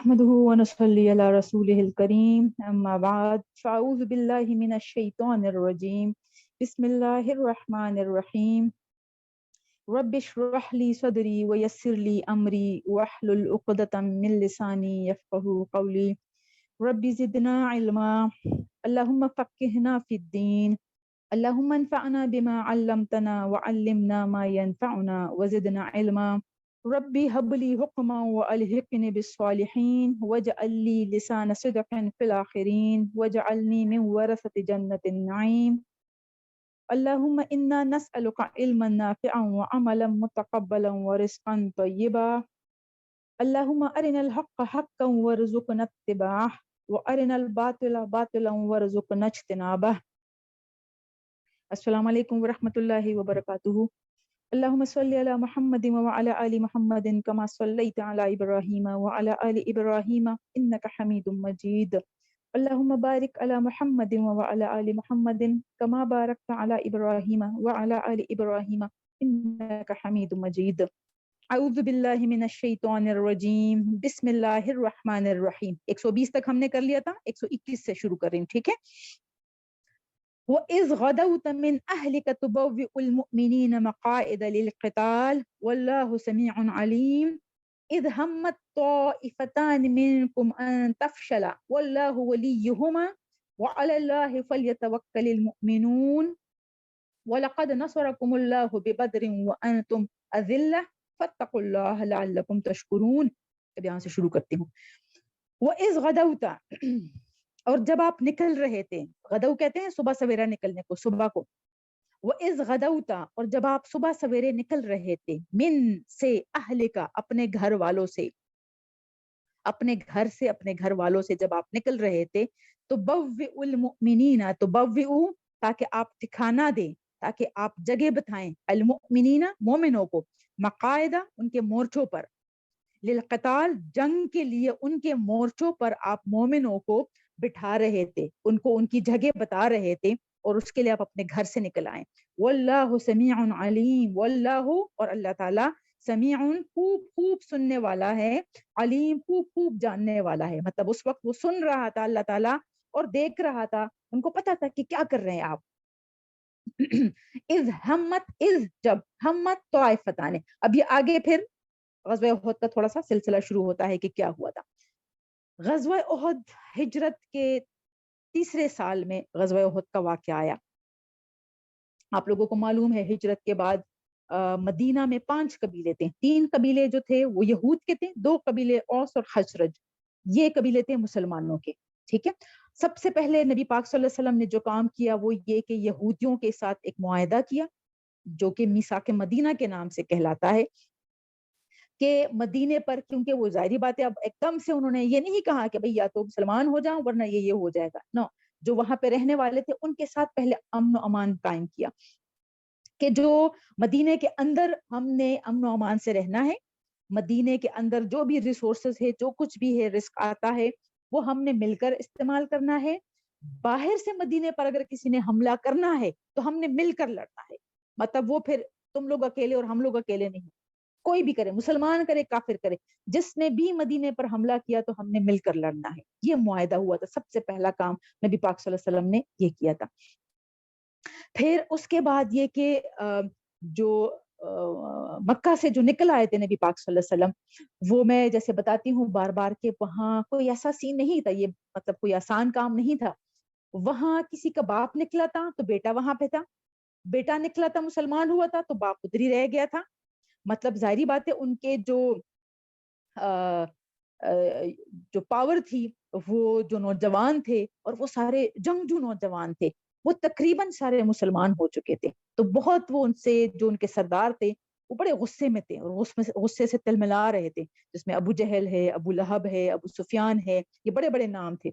نحمده ونصلي على رسوله الكريم أما بعد فأعوذ بالله من الشيطان الرجيم بسم الله الرحمن الرحيم رب اشرح لي صدري ويسر لي أمري واحلل عقدة من لساني يفقهوا قولي رب زدنا علما اللهم فقهنا في الدين اللهم انفعنا بما علمتنا وعلمنا ما ينفعنا وزدنا علما ربي هب لي حكما والحقني بالصالحين واجعل لي لسان صدق في الاخرين واجعلني من ورثة جنة النعيم اللهم انا نسألك علما نافعا وعملا متقبلا ورزقا طيبا اللهم ارنا الحق حقا وارزقنا اتباعه وارنا الباطل باطلا وارزقنا اجتنابه. السلام علیکم ورحمۃ اللہ وبرکاتہ. اللهم صل على محمد وعلى آل محمد كما صليت على إبراهيم وعلى آل إبراهيم إنك حميد مجيد. اللهم بارك على محمد وعلى آل محمد كما باركت على إبراهيم وعلى آل إبراهيم إنك حميد مجيد. اعوذ باللہ من الشیطان الرجیم بسم اللہ الرحمن الرحیم. 120 تک ہم نے کر لیا تھا, 121 سے شروع کر رہے ہیں, ٹھیک ہے. وَإِذْ غَدَوْتَ مِنْ أَهْلِكَ تُبَوِّئُ الْمُؤْمِنِينَ مَقَاعِدَ لِلْقِتَالِ وَاللَّهُ سَمِيعٌ عَلِيمٌ إِذْ هَمَّتْ طَائِفَتَانِ مِنْكُمْ أَنْ تَفْشَلَا وَاللَّهُ وَلِيُّهُمَا وَعَلَى اللَّهِ فَلْيَتَوَكَّلِ الْمُؤْمِنُونَ وَلَقَدْ نَصَرَكُمُ اللَّهُ بِبَدْرٍ وَأَنْتُمْ أَذِلَّةٌ فَاتَّقُوا اللَّهَ لَعَلَّكُمْ تَشْكُرُونَ. اب یہاں سے شروع کرتی ہوں. وَإِذْ غَدَوْتَ, اور جب آپ نکل رہے تھے. غدو کہتے ہیں صبح سویرا نکلنے کو, صبح کو. وَإِذْ غَدَوْتَ, اور جب آپ صبح سویرے نکل رہے تھے. من سے, اہلکا, اپنے گھر والوں سے, اپنے گھر سے, اپنے گھر والوں سے جب آپ نکل رہے تھے. تو بوّئُ المؤمنین, تو بوّئُ, تاکہ آپ ٹھکانہ دیں, تاکہ آپ جگہ بتائیں, المؤمنین, مومنوں کو, مقاعدہ, ان کے مورچوں پر, للقتال, جنگ کے لیے ان کے مورچوں پر آپ مومنوں کو بٹھا رہے تھے, ان کو ان کی جگہ بتا رہے تھے, اور اس کے لیے آپ اپنے گھر سے نکل آئیں. واللہ سمیع علیم, واللہ, اور اللہ تعالیٰ, سمیع, خوب خوب سننے والا ہے, علیم, خوب خوب جاننے والا ہے. مطلب اس وقت وہ سن رہا تھا اللہ تعالیٰ, اور دیکھ رہا تھا, ان کو پتا تھا کہ کیا کر رہے ہیں آپ. اذ ہمت, اذ, جب, ہمت طائفتان, اب یہ آگے پھر غزوہ احد کا تھوڑا سا سلسلہ شروع ہوتا ہے کہ کیا ہوا تھا. غزوہ احد ہجرت کے تیسرے سال میں غزوہ احد کا واقعہ آیا. آپ لوگوں کو معلوم ہے ہجرت کے بعد مدینہ میں 5 قبیلے تھے. 3 قبیلے جو تھے وہ یہود کے تھے, 2 قبیلے اوس اور خزرج, یہ قبیلے تھے مسلمانوں کے, ٹھیک ہے. سب سے پہلے نبی پاک صلی اللہ علیہ وسلم نے جو کام کیا وہ یہ کہ یہودیوں کے ساتھ ایک معاہدہ کیا, جو کہ میثاق مدینہ کے نام سے کہلاتا ہے, کہ مدینے پر, کیونکہ وہ ظاہری بات ہے, اب ایک دم سے انہوں نے یہ نہیں کہا کہ بھئی یا تو مسلمان ہو جاؤں ورنہ یہ ہو جائے گا, نو, جو وہاں پہ رہنے والے تھے ان کے ساتھ پہلے امن و امان قائم کیا, کہ جو مدینے کے اندر ہم نے امن و امان سے رہنا ہے, مدینے کے اندر جو بھی ریسورسز ہے, جو کچھ بھی ہے, رزق آتا ہے, وہ ہم نے مل کر استعمال کرنا ہے. باہر سے مدینے پر اگر کسی نے حملہ کرنا ہے تو ہم نے مل کر لڑنا ہے. مطلب وہ پھر تم لوگ اکیلے اور ہم لوگ اکیلے نہیں, کوئی بھی کرے, مسلمان کرے, کافر کرے, جس نے بھی مدینے پر حملہ کیا تو ہم نے مل کر لڑنا ہے. یہ معاہدہ ہوا تھا, سب سے پہلا کام نبی پاک صلی اللہ علیہ وسلم نے یہ کیا تھا. پھر اس کے بعد یہ کہ جو مکہ سے جو نکل آئے تھے نبی پاک صلی اللہ علیہ وسلم, وہ میں جیسے بتاتی ہوں بار بار کہ وہاں کوئی ایسا سین نہیں تھا, یہ مطلب کوئی آسان کام نہیں تھا. وہاں کسی کا باپ نکلا تھا تو بیٹا وہاں پہ تھا, بیٹا نکلا تھا مسلمان ہوا تھا تو باپ ادھر ہی رہ گیا تھا. مطلب ظاہری بات ہے ان کے جو پاور تھی, وہ جو نوجوان تھے, اور وہ سارے جنگجو نوجوان تھے, وہ تقریباً سارے مسلمان ہو چکے تھے. تو بہت وہ ان سے جو ان کے سردار تھے وہ بڑے غصے میں تھے, اور غصے سے تلملا رہے تھے, جس میں ابو جہل ہے, ابو لہب ہے, ابو سفیان ہے, یہ بڑے بڑے نام تھے.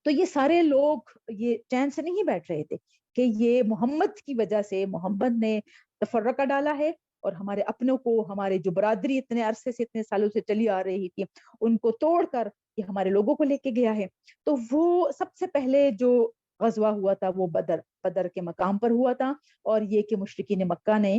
تو یہ سارے لوگ یہ چین سے نہیں بیٹھ رہے تھے کہ یہ محمد کی وجہ سے, محمد نے تفرقہ ڈالا ہے, اور ہمارے اپنوں کو, ہمارے جو برادری اتنے عرصے سے, اتنے سالوں سے چلی آ رہی تھی, ان کو توڑ کر یہ ہمارے لوگوں کو لے کے گیا ہے. تو وہ سب سے پہلے جو غزوہ ہوا تھا وہ بدر کے مقام پر ہوا تھا, اور یہ کہ مشرکین مکہ نے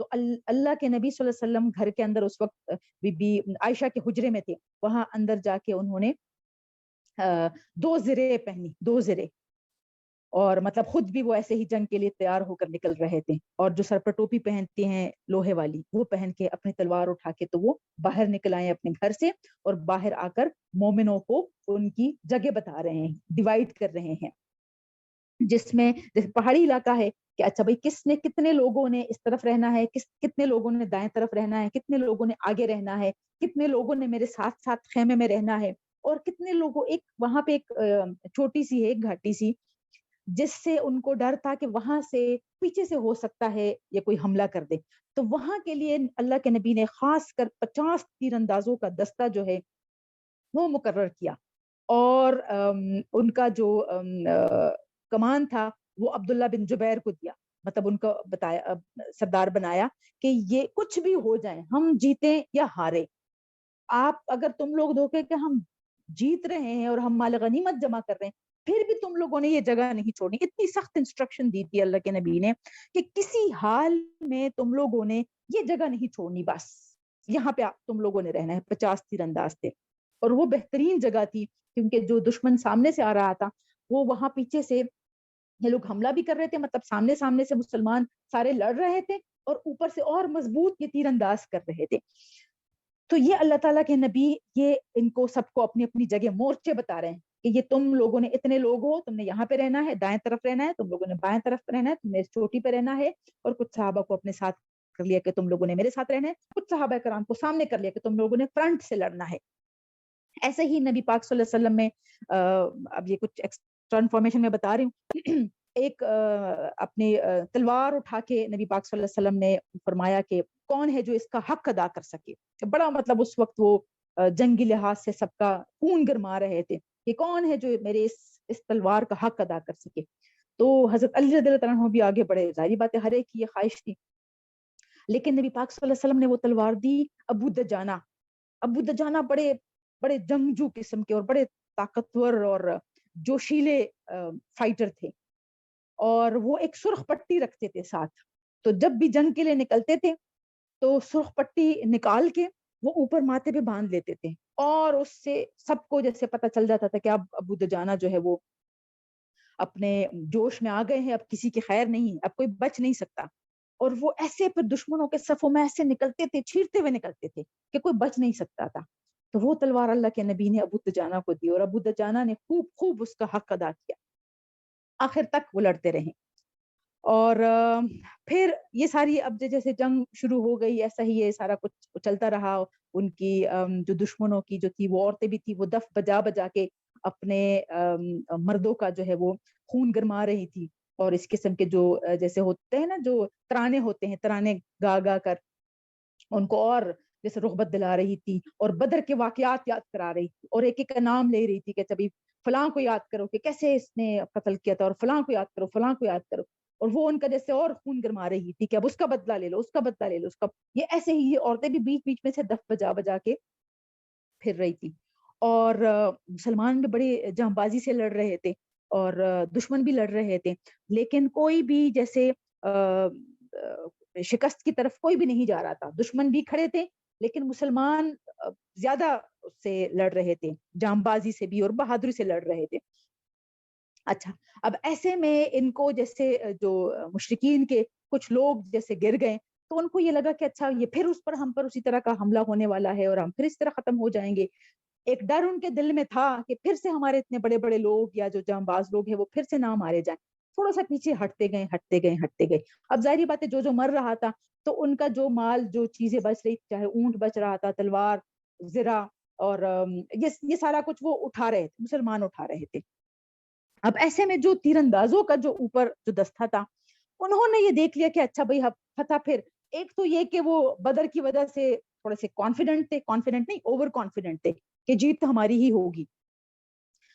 تو اللہ کے نبی صلی اللہ علیہ وسلم گھر کے اندر اس وقت بی بی عائشہ کے حجرے میں تھے، وہاں اندر جا کے انہوں نے 2 زرے پہنی، 2 زرے، اور مطلب خود بھی وہ ایسے ہی جنگ کے لیے تیار ہو کر نکل رہے تھے، اور جو سر پر ٹوپی پہنتے ہیں لوہے والی وہ پہن کے اپنی تلوار اٹھا کے تو وہ باہر نکل آئے اپنے گھر سے، اور باہر آ کر مومنوں کو ان کی جگہ بتا رہے ہیں، ڈیوائڈ کر رہے ہیں، جس میں جیسے پہاڑی علاقہ ہے کہ اچھا بھائی کتنے لوگوں نے اس طرف رہنا ہے، کتنے لوگوں نے دائیں طرف رہنا ہے، کتنے لوگوں نے آگے رہنا ہے، کتنے لوگوں نے میرے ساتھ ساتھ خیمے میں رہنا ہے، اور کتنے لوگوں ایک وہاں پہ ایک چھوٹی سی ہے، ایک گھاٹی سی، جس سے ان کو ڈر تھا کہ وہاں سے پیچھے سے ہو سکتا ہے یہ کوئی حملہ کر دے، تو وہاں کے لیے اللہ کے نبی نے خاص کر 50 تیر اندازوں کا دستہ جو ہے وہ مقرر کیا، اور ان کا جو کمان تھا وہ عبداللہ بن جبیر کو دیا، مطلب ان کو بتایا، سردار بنایا کہ یہ کچھ بھی ہو جائے، ہم جیتے یا ہارے، آپ اگر تم لوگ دھوکے کہ ہم جیت رہے ہیں اور ہم مال غنیمت جمع کر رہے ہیں، پھر بھی تم لوگوں نے یہ جگہ نہیں چھوڑنی، اتنی سخت انسٹرکشن دی تھی اللہ کے نبی نے کہ کسی حال میں تم لوگوں نے یہ جگہ نہیں چھوڑنی، بس یہاں پہ تم لوگوں نے رہنا ہے، 50 تیر انداز تھے، اور وہ بہترین جگہ تھی کیونکہ جو دشمن سامنے سے آ رہا تھا وہ وہاں پیچھے سے یہ لوگ حملہ بھی کر رہے تھے، مطلب سامنے سے مسلمان سارے لڑ رہے تھے، اور اوپر سے اور مضبوط یہ تیر انداز کر رہے تھے، تو یہ اللہ تعالیٰ کے نبی یہ ان کو سب کو اپنی اپنی جگہ مورچے بتا رہے ہیں کہ یہ تم لوگوں نے اتنے لوگ ہو، تم نے یہاں پہ رہنا ہے، دائیں طرف رہنا ہے، تم لوگوں نے بائیں طرف رہنا ہے، تم نے اس چوٹی پہ رہنا ہے، اور کچھ صحابہ کو اپنے ساتھ کر لیا کہ تم لوگوں نے میرے ساتھ رہنا ہے، کچھ صحابہ کرام کو سامنے کر لیا کہ تم لوگوں نے فرنٹ سے لڑنا ہے۔ ایسے ہی نبی پاک صلی اللہ علیہ وسلم میں اب یہ کچھ ایکسٹرا انفارمیشن میں بتا رہی ہوں ایک اپنی تلوار اٹھا کے نبی پاک صلی اللہ علیہ وسلم نے فرمایا کہ کون ہے جو اس کا حق ادا کر سکے، بڑا مطلب اس وقت وہ جنگی لحاظ سے سب کا خون گرما رہے تھے کہ کون ہے جو میرے اس تلوار کا حق ادا کر سکے، تو حضرت علی رضی اللہ عنہ بھی آگے بڑھے، ظاہری بات ہے ہر ایک کی یہ خواہش تھی، لیکن نبی پاک صلی اللہ علیہ وسلم نے وہ تلوار دی ابو دجانہ بڑے بڑے جنگجو قسم کے اور بڑے طاقتور اور جوشیلے فائٹر تھے، اور وہ ایک سرخ پٹی رکھتے تھے ساتھ، تو جب بھی جنگ کے لیے نکلتے تھے تو سرخ پٹی نکال کے وہ اوپر ماتھے پہ باندھ لیتے تھے، اور اس سے سب کو جیسے پتہ چل جاتا تھا کہ اب ابو دجانہ جو ہے وہ اپنے جوش میں آ گئے ہیں، اب کسی کی خیر نہیں، اب کوئی بچ نہیں سکتا، اور وہ ایسے پھر دشمنوں کے صفوں میں ایسے نکلتے تھے، چھیرتے ہوئے نکلتے تھے کہ کوئی بچ نہیں سکتا تھا، تو وہ تلوار اللہ کے نبی نے ابو دجانہ کو دی، اور ابو دجانہ نے خوب اس کا حق ادا کیا، آخر تک وہ لڑتے رہے، اور پھر یہ ساری اب جیسے جنگ شروع ہو گئی، ایسا ہی یہ سارا کچھ چلتا رہا، ان کی جو دشمنوں کی جو تھی وہ عورتیں بھی تھی، وہ دف بجا بجا کے اپنے مردوں کا جو ہے وہ خون گرما رہی تھی، اور اس قسم کے جو جیسے ہوتے ہیں نا جو ترانے ہوتے ہیں، ترانے گا گا کر ان کو اور جیسے رغبت دلا رہی تھی، اور بدر کے واقعات یاد کرا رہی تھی، اور ایک ایک کا نام لے رہی تھی کہ چبھی فلاں کو یاد کرو کہ کیسے اس نے قتل کیا تھا، اور فلاں کو یاد کرو، فلاں کو یاد کرو، اور وہ ان کا جیسے اور خون گرما رہی تھی کہ اب اس کا بدلہ لے لو، اس کا بدلہ لے لو، اس کا، یہ ایسے ہی یہ عورتیں بھی بیچ بیچ میں سے دف بجا بجا کے پھر رہی تھی، اور مسلمان بھی بڑی جاں بازی سے لڑ رہے تھے، اور دشمن بھی لڑ رہے تھے، لیکن کوئی بھی جیسے شکست کی طرف کوئی بھی نہیں جا رہا تھا، دشمن بھی کھڑے تھے لیکن مسلمان زیادہ سے لڑ رہے تھے، جاں بازی سے بھی اور بہادری سے لڑ رہے تھے۔ اچھا، اب ایسے میں ان کو جیسے جو مشرکین کے کچھ لوگ جیسے گر گئے، تو ان کو یہ لگا کہ اچھا یہ پھر اس پر ہم پر اسی طرح کا حملہ ہونے والا ہے، اور ہم پھر اس طرح ختم ہو جائیں گے، ایک ڈر ان کے دل میں تھا کہ پھر سے ہمارے اتنے بڑے بڑے لوگ یا جو جاں باز لوگ ہیں وہ پھر سے نہ مارے جائیں، تھوڑا سا پیچھے ہٹتے گئے، اب ظاہری بات ہے جو مر رہا تھا تو ان کا جو مال، جو چیزیں بچ رہی، چاہے اونٹ بچ رہا تھا، تلوار، زرہ، اور یہ سارا کچھ وہ اٹھا رہے تھے، مسلمان اٹھا رہے تھے۔ اب ایسے میں جو تیر اندازوں کا جو اوپر جو دستہ تھا، انہوں نے یہ دیکھ لیا کہ اچھا بھائی فتح، پھر ایک تو یہ کہ وہ بدر کی وجہ سے تھوڑے سے کانفیڈنٹ نہیں، اوور کانفیڈنٹ تھے کہ جیت ہماری ہی ہوگی،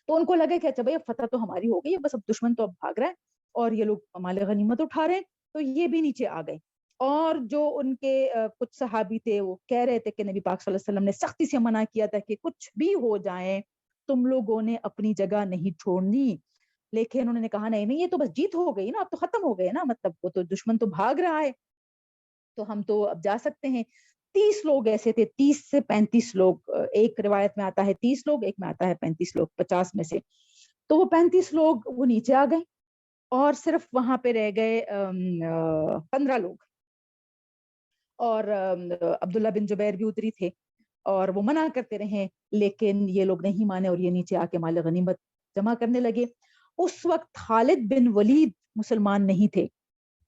تو ان کو لگا کہ اچھا بھائی اب فتح تو ہماری ہو گئی ہے، بس اب دشمن تو اب بھاگ رہا ہے اور یہ لوگ مال غنیمت اٹھا رہے ہیں، تو یہ بھی نیچے آ گئے، اور جو ان کے کچھ صحابی تھے وہ کہہ رہے تھے کہ نبی پاک صلی اللہ علیہ وسلم نے سختی سے منع کیا تھا کہ کچھ بھی ہو جائے تم لوگوں نے اپنی جگہ نہیں چھوڑنی، لیکن انہوں نے کہا نہیں یہ تو بس جیت ہو گئی نا، اب تو ختم ہو گئے نا، مطلب وہ تو دشمن تو بھاگ رہا ہے، تو ہم تو اب جا سکتے ہیں. 30 لوگ ایسے تھے، 30 سے 35 لوگ، ایک روایت میں آتا ہے 30 لوگ، ایک میں آتا ہے 35 لوگ 50 میں سے. تو وہ 35 لوگ وہ نیچے آ گئے اور صرف وہاں پہ رہ گئے 15 لوگ. اور عبداللہ بن جبیر بھی اتری تھے اور وہ منع کرتے رہے، لیکن یہ لوگ نہیں مانے اور یہ نیچے آ کے مال غنیمت جمع کرنے لگے. اس وقت خالد بن ولید مسلمان نہیں تھے،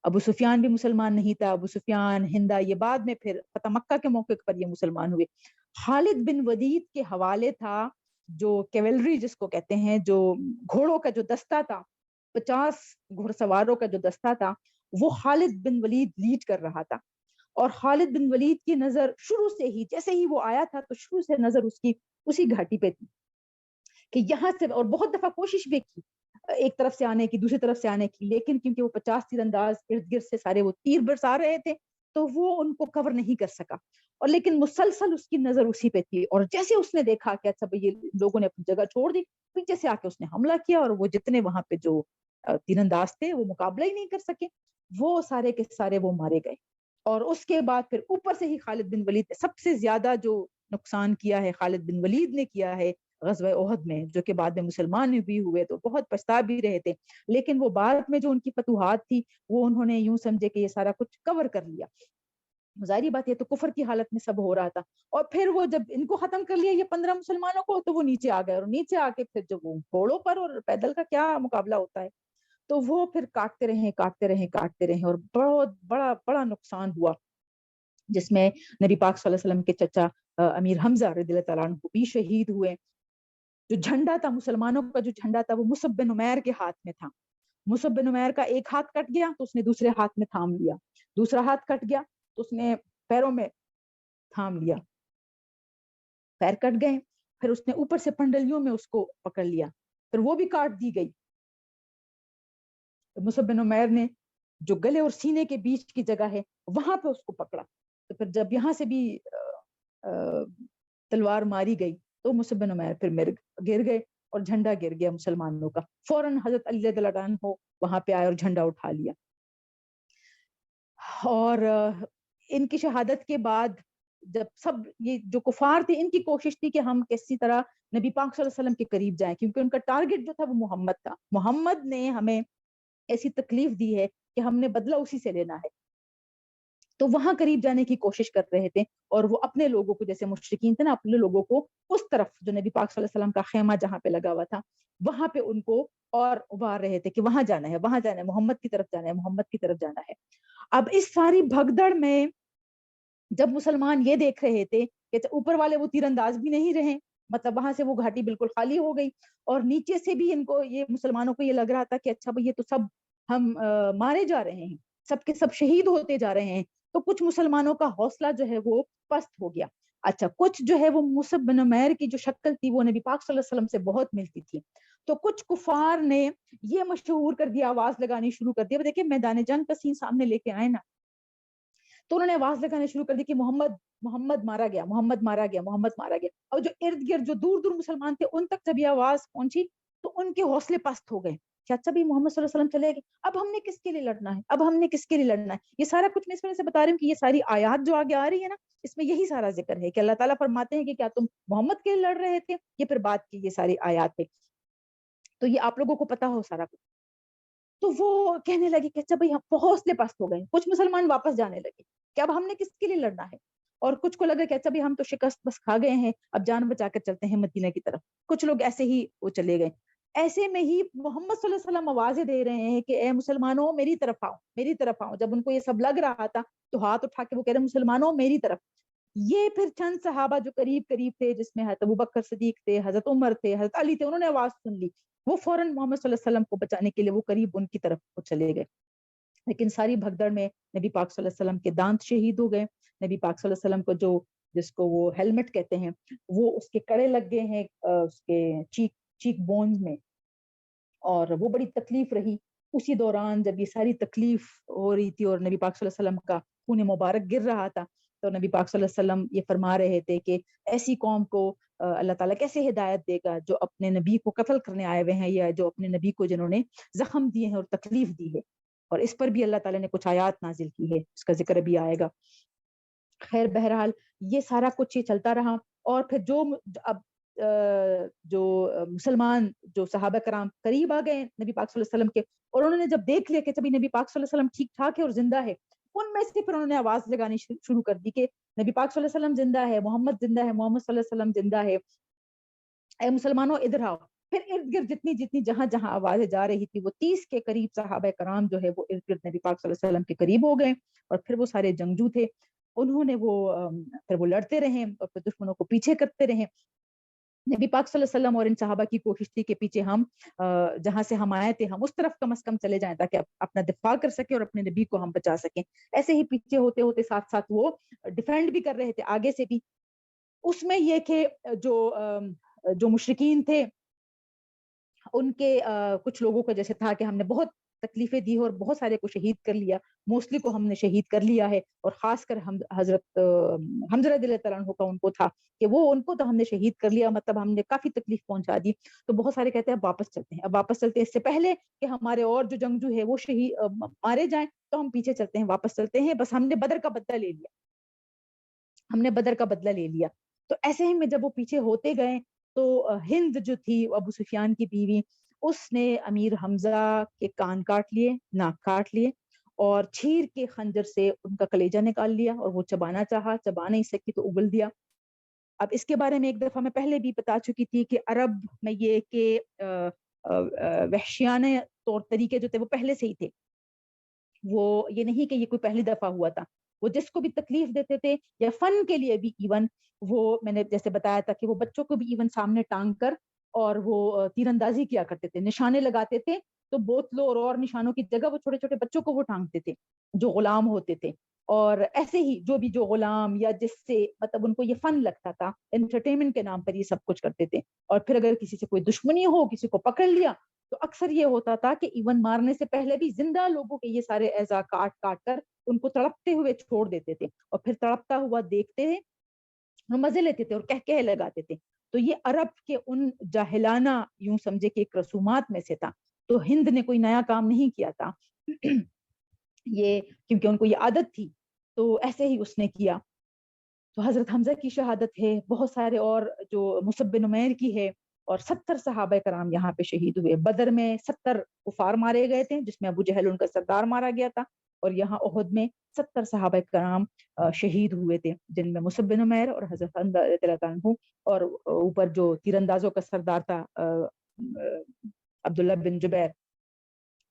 ابو سفیان بھی مسلمان نہیں تھا. ابو سفیان، ہندا، یہ بعد میں پھر فتح مکہ کے موقع پر یہ مسلمان ہوئے. خالد بن ولید کے حوالے تھا جو کیولری جس کو کہتے ہیں، جو گھوڑوں کا جو دستہ تھا، 50 گھڑ سواروں کا جو دستہ تھا، وہ خالد بن ولید لیڈ کر رہا تھا. اور خالد بن ولید کی نظر شروع سے ہی، جیسے ہی وہ آیا تھا تو شروع سے نظر اس کی اسی گھاٹی پہ تھی کہ یہاں سے، اور بہت دفعہ کوشش بھی کی ایک طرف سے آنے کی، دوسری طرف سے آنے کی، لیکن کیونکہ وہ 50 تیر انداز ارد گرد سے سارے وہ تیر برسا رہے تھے تو وہ ان کو کور نہیں کر سکا. اور لیکن مسلسل اس کی نظر اسی پہ تھی، اور جیسے اس نے دیکھا کہ اچھا بھئی یہ لوگوں نے اپنی جگہ چھوڑ دی، پیچھے سے آ کے اس نے حملہ کیا اور وہ جتنے وہاں پہ جو تیر انداز تھے وہ مقابلہ ہی نہیں کر سکے، وہ سارے کے سارے وہ مارے گئے. اور اس کے بعد پھر اوپر سے ہی خالد بن ولید سب سے زیادہ جو نقصان کیا ہے خالد بن ولید نے کیا ہے غزوہ احد میں، جو کہ بعد میں مسلمان بھی ہوئے تو بہت پچھتا بھی رہے تھے، لیکن وہ بعد میں جو ان کی فتوحات تھی وہ انہوں نے یوں سمجھے کہ یہ سارا کچھ کور کر لیا. ظاہری بات یہ تو کفر کی حالت میں سب ہو رہا تھا. اور پھر وہ جب ان کو ختم کر لیا یہ 15 مسلمانوں کو، تو وہ نیچے آ گئے، اور نیچے آ کے پھر جب وہ گھوڑوں پر اور پیدل کا کیا مقابلہ ہوتا ہے، تو وہ پھر کاٹتے رہے اور بہت بڑا بڑا نقصان ہوا، جس میں نبی پاک صلی اللہ علیہ وسلم کے چچا امیر حمزہ رضی اللہ تعالیٰ عنہ بھی شہید ہوئے. جو جھنڈا تھا مسلمانوں کا، جو جھنڈا تھا وہ مصعب بن عمیر کے ہاتھ میں تھا. مصعب بن عمیر کا ایک ہاتھ کٹ گیا تو اس نے دوسرے ہاتھ میں تھام لیا، دوسرا ہاتھ کٹ گیا تو اس نے پیروں میں تھام لیا، پیر کٹ گئے، پھر اس نے اوپر سے پنڈلیوں میں اس کو پکڑ لیا، پھر وہ بھی کاٹ دی گئی. مصعب بن عمیر نے جو گلے اور سینے کے بیچ کی جگہ ہے وہاں پہ اس کو پکڑا، تو پھر جب یہاں سے بھی تلوار ماری گئی تو مصعب بن عمیر پھر گر گئے اور جھنڈا گر گیا مسلمانوں کا. فوراً حضرت علی رضی اللہ عنہ وہاں پہ آئے اور جھنڈا اٹھا لیا. اور ان کی شہادت کے بعد جب سب یہ جو کفار تھے ان کی کوشش تھی کہ ہم کسی طرح نبی پاک صلی اللہ علیہ وسلم کے قریب جائیں، کیونکہ ان کا ٹارگٹ جو تھا وہ محمد تھا. محمد نے ہمیں ایسی تکلیف دی ہے کہ ہم نے بدلہ اسی سے لینا ہے. تو وہاں قریب جانے کی کوشش کر رہے تھے، اور وہ اپنے لوگوں کو، جیسے مشرکین تھے نا، اپنے لوگوں کو اس طرف جو نبی پاک صلی اللہ علیہ وسلم کا خیمہ جہاں پہ لگا ہوا تھا وہاں پہ ان کو اور ابھار رہے تھے کہ وہاں جانا ہے، وہاں جانا ہے، محمد کی طرف جانا ہے، محمد کی طرف جانا ہے. اب اس ساری بھگدڑ میں جب مسلمان یہ دیکھ رہے تھے کہ اوپر والے وہ تیر انداز بھی نہیں رہے، مطلب وہاں سے وہ گھاٹی بالکل خالی ہو گئی، اور نیچے سے بھی ان کو، یہ مسلمانوں کو یہ لگ رہا تھا کہ اچھا بھئی یہ تو سب ہم مارے جا رہے ہیں، سب کے سب شہید ہوتے جا رہے ہیں. تو کچھ مسلمانوں کا حوصلہ جو ہے وہ پست ہو گیا. اچھا کچھ جو ہے وہ مصعب بن عمیر کی جو شکل تھی وہ نبی پاک صلی اللہ علیہ وسلم سے بہت ملتی تھی، تو کچھ کفار نے یہ مشہور کر دیا، آواز لگانی شروع کر دیا. دیکھیں میدان جنگ کا سین سامنے لے کے آئے نا، تو انہوں نے آواز لگانے شروع کر دی کہ محمد مارا گیا، محمد مارا گیا، محمد مارا گیا. اور جو ارد گرد جو دور دور مسلمان تھے ان تک جب یہ آواز پہنچی تو ان کے حوصلے پست ہو گئے کہ اچھا بھی محمد صلی اللہ علیہ وسلم چلے گئے، اب ہم نے کس کے لیے لڑنا ہے، اب ہم نے کس کے لیے لڑنا ہے. یہ سارا کچھ میں اس وجہ سے بتا رہی ہوں کہ یہ ساری آیات جو آگے آ رہی ہے نا، اس میں یہی سارا ذکر ہے کہ اللہ تعالیٰ فرماتے ہیں کہ کیا تم محمد کے لیے لڑ رہے تھے، یہ پھر بات کی یہ ساری آیات ہے. تو یہ آپ لوگوں کو پتا ہو سارا کچھ. تو وہ کہنے لگے کہ اچھا بھائی ہم حوصلے پست ہو گئے، کچھ مسلمان واپس جانے لگے کہ اب ہم نے کس کے لیے لڑنا ہے، اور کچھ کو لگا کہ اچھا بھائی ہم تو شکست بس کھا گئے ہیں، اب جان بچا کر چلتے ہیں مدینہ کی طرف. کچھ لوگ ایسے ہی وہ چلے گئے. ایسے میں ہی محمد صلی اللہ علیہ وسلم آوازیں دے رہے ہیں کہ اے مسلمانوں میری طرف آؤ، میری طرف آؤ. جب ان کو یہ سب لگ رہا تھا تو ہاتھ اٹھا کے وہ کہہ رہے مسلمانوں میری طرف. یہ پھر چند صحابہ جو قریب قریب تھے، جس میں حضرت ابوبکر صدیق تھے، حضرت عمر تھے، حضرت علی تھے، انہوں نے آواز سن لی، وہ فوراً محمد صلی اللہ علیہ وسلم کو بچانے کے لیے وہ قریب ان کی طرف وہ چلے گئے. لیکن ساری بھگدڑ میں نبی پاک صلی اللہ علیہ وسلم کے دانت شہید ہو گئے. نبی پاک صلی اللہ علیہ وسلم کو جس کو وہ ہیلمٹ کہتے ہیں، وہ اس کے کڑے لگ گئے ہیں اس کے چیک بونز میں، اور وہ بڑی تکلیف رہی. اسی دوران جب یہ ساری تکلیف ہو رہی تھی اور نبی پاک صلی اللہ علیہ وسلم کا خون مبارک گر رہا تھا، تو نبی پاک صلی اللہ علیہ وسلم یہ فرما رہے تھے کہ ایسی قوم کو اللہ تعالیٰ کیسے ہدایت دے گا جو اپنے نبی کو قتل کرنے آئے ہوئے ہیں، یا جو اپنے نبی کو جنہوں نے زخم دیے ہیں اور تکلیف دی ہے. اور اس پر بھی اللہ تعالیٰ نے کچھ آیات نازل کی ہے، اس کا ذکر بھی آئے گا. خیر بہرحال یہ سارا کچھ یہ چلتا رہا. اور پھر اب جو مسلمان جو صحابہ کرام قریب آ گئے نبی پاک صلی اللہ علیہ وسلم کے، اور انہوں نے جب دیکھ لیا کہ جب نبی پاک صلی اللہ علیہ وسلم ٹھیک ٹھاک ہے اور زندہ ہے، ان میں سے پھر انہوں نے آواز لگانی شروع کر دی کہ نبی پاک صلی اللہ علیہ وسلم زندہ ہے، محمد زندہ ہے، محمد صلی اللہ علیہ وسلم زندہ ہے، اے مسلمانوں ادھر آؤ. پھر ارد گرد جتنی جہاں جہاں آوازیں جا رہی تھی، وہ 30 کے قریب صحابہ کرام جو ہے وہ ارد گرد نبی پاک صلی اللہ علیہ وسلم کے قریب ہو گئے. اور پھر وہ سارے جنگجو تھے، انہوں نے پھر وہ لڑتے رہے اور پھر دشمنوں کو پیچھے کرتے رہے. نبی پاک صلی اللہ علیہ وسلم اور ان صحابہ کی کوشش تھی کہ پیچھے ہم جہاں سے ہم آئے تھے ہم اس طرف کم از کم چلے جائیں تاکہ اپنا دفاع کر سکیں اور اپنے نبی کو ہم بچا سکیں. ایسے ہی پیچھے ہوتے ہوتے ساتھ ساتھ وہ ڈیفینڈ بھی کر رہے تھے آگے سے بھی. اس میں یہ کہ جو مشرکین تھے ان کے کچھ لوگوں کو جیسے تھا کہ ہم نے بہت تکلیفیں دی اور بہت سارے کو شہید کر لیا، موسٹلی کو ہم نے شہید کر لیا ہے، اور خاص کر حضرت حمزہ رضی اللہ تعالیٰ عنہ کا ان کو تھا کہ وہ ان کو تو ہم نے شہید کر لیا، مطلب ہم نے کافی تکلیف پہنچا دی. تو بہت سارے کہتے ہیں اب واپس چلتے ہیں، اب واپس چلتے ہیں، اس سے پہلے کہ ہمارے اور جو جنگجو ہے وہ شہید مارے جائیں تو ہم پیچھے چلتے ہیں، واپس چلتے ہیں، بس ہم نے بدر کا بدلہ لے لیا، ہم نے بدر کا بدلہ لے لیا. تو ایسے ہی میں جب وہ پیچھے ہوتے گئے تو ہند جو تھی ابو سفیان کی بیوی، اس نے امیر حمزہ کے کان کاٹ لیے، ناک کاٹ لیے، اور چھیر کے خنجر سے ان کا کلیجہ نکال لیا، اور وہ چبانا چاہا، چبا نہیں سکی تو اگل دیا. اب اس کے بارے میں ایک دفعہ میں پہلے بھی بتا چکی تھی کہ عرب میں یہ کہ وحشیانہ طور طریقے جو تھے وہ پہلے سے ہی تھے. وہ یہ نہیں کہ یہ کوئی پہلی دفعہ ہوا تھا، وہ جس کو بھی تکلیف دیتے تھے یا فن کے لیے بھی ایون، وہ میں نے جیسے بتایا تھا کہ وہ بچوں کو بھی ایون سامنے ٹانگ کر اور وہ تیر اندازی کیا کرتے تھے، نشانے لگاتے تھے، تو بوتلوں اور نشانوں کی جگہ وہ چھوٹے چھوٹے بچوں کو وہ ٹانگتے تھے جو غلام ہوتے تھے. اور ایسے ہی جو غلام یا جس سے مطلب ان کو یہ فن لگتا تھا، انٹرٹینمنٹ کے نام پر یہ سب کچھ کرتے تھے. اور پھر اگر کسی سے کوئی دشمنی ہو، کسی کو پکڑ لیا، تو اکثر یہ ہوتا تھا کہ ایون مارنے سے پہلے بھی زندہ لوگوں کے یہ سارے اعضاء کاٹ کاٹ کر ان کو تڑپتے ہوئے چھوڑ دیتے تھے، اور پھر تڑپتا ہوا دیکھتے تھے اور مزے لیتے تھے اور کہہ لگاتے تھے. تو یہ عرب کے ان جاہلانہ یوں سمجھے کہ ایک رسومات میں سے تھا. تو ہند نے کوئی نیا کام نہیں کیا تھا یہ کیونکہ ان کو یہ عادت تھی، تو ایسے ہی اس نے کیا. تو حضرت حمزہ کی شہادت ہے، بہت سارے اور جو مصعب بن عمیر کی ہے، اور 70 صحابہ کرام یہاں پہ شہید ہوئے. بدر میں 70 کفار مارے گئے تھے جس میں ابو جہل ان کا سردار مارا گیا تھا، اور یہاں احد میں 70 صحابہ کرام شہید ہوئے تھے، جن میں مصعب بن عمیر اور حضرت حمزہ رضی اللہ عنہ، اور اوپر جو تیر اندازوں کا سردار تھا عبداللہ بن جبیر،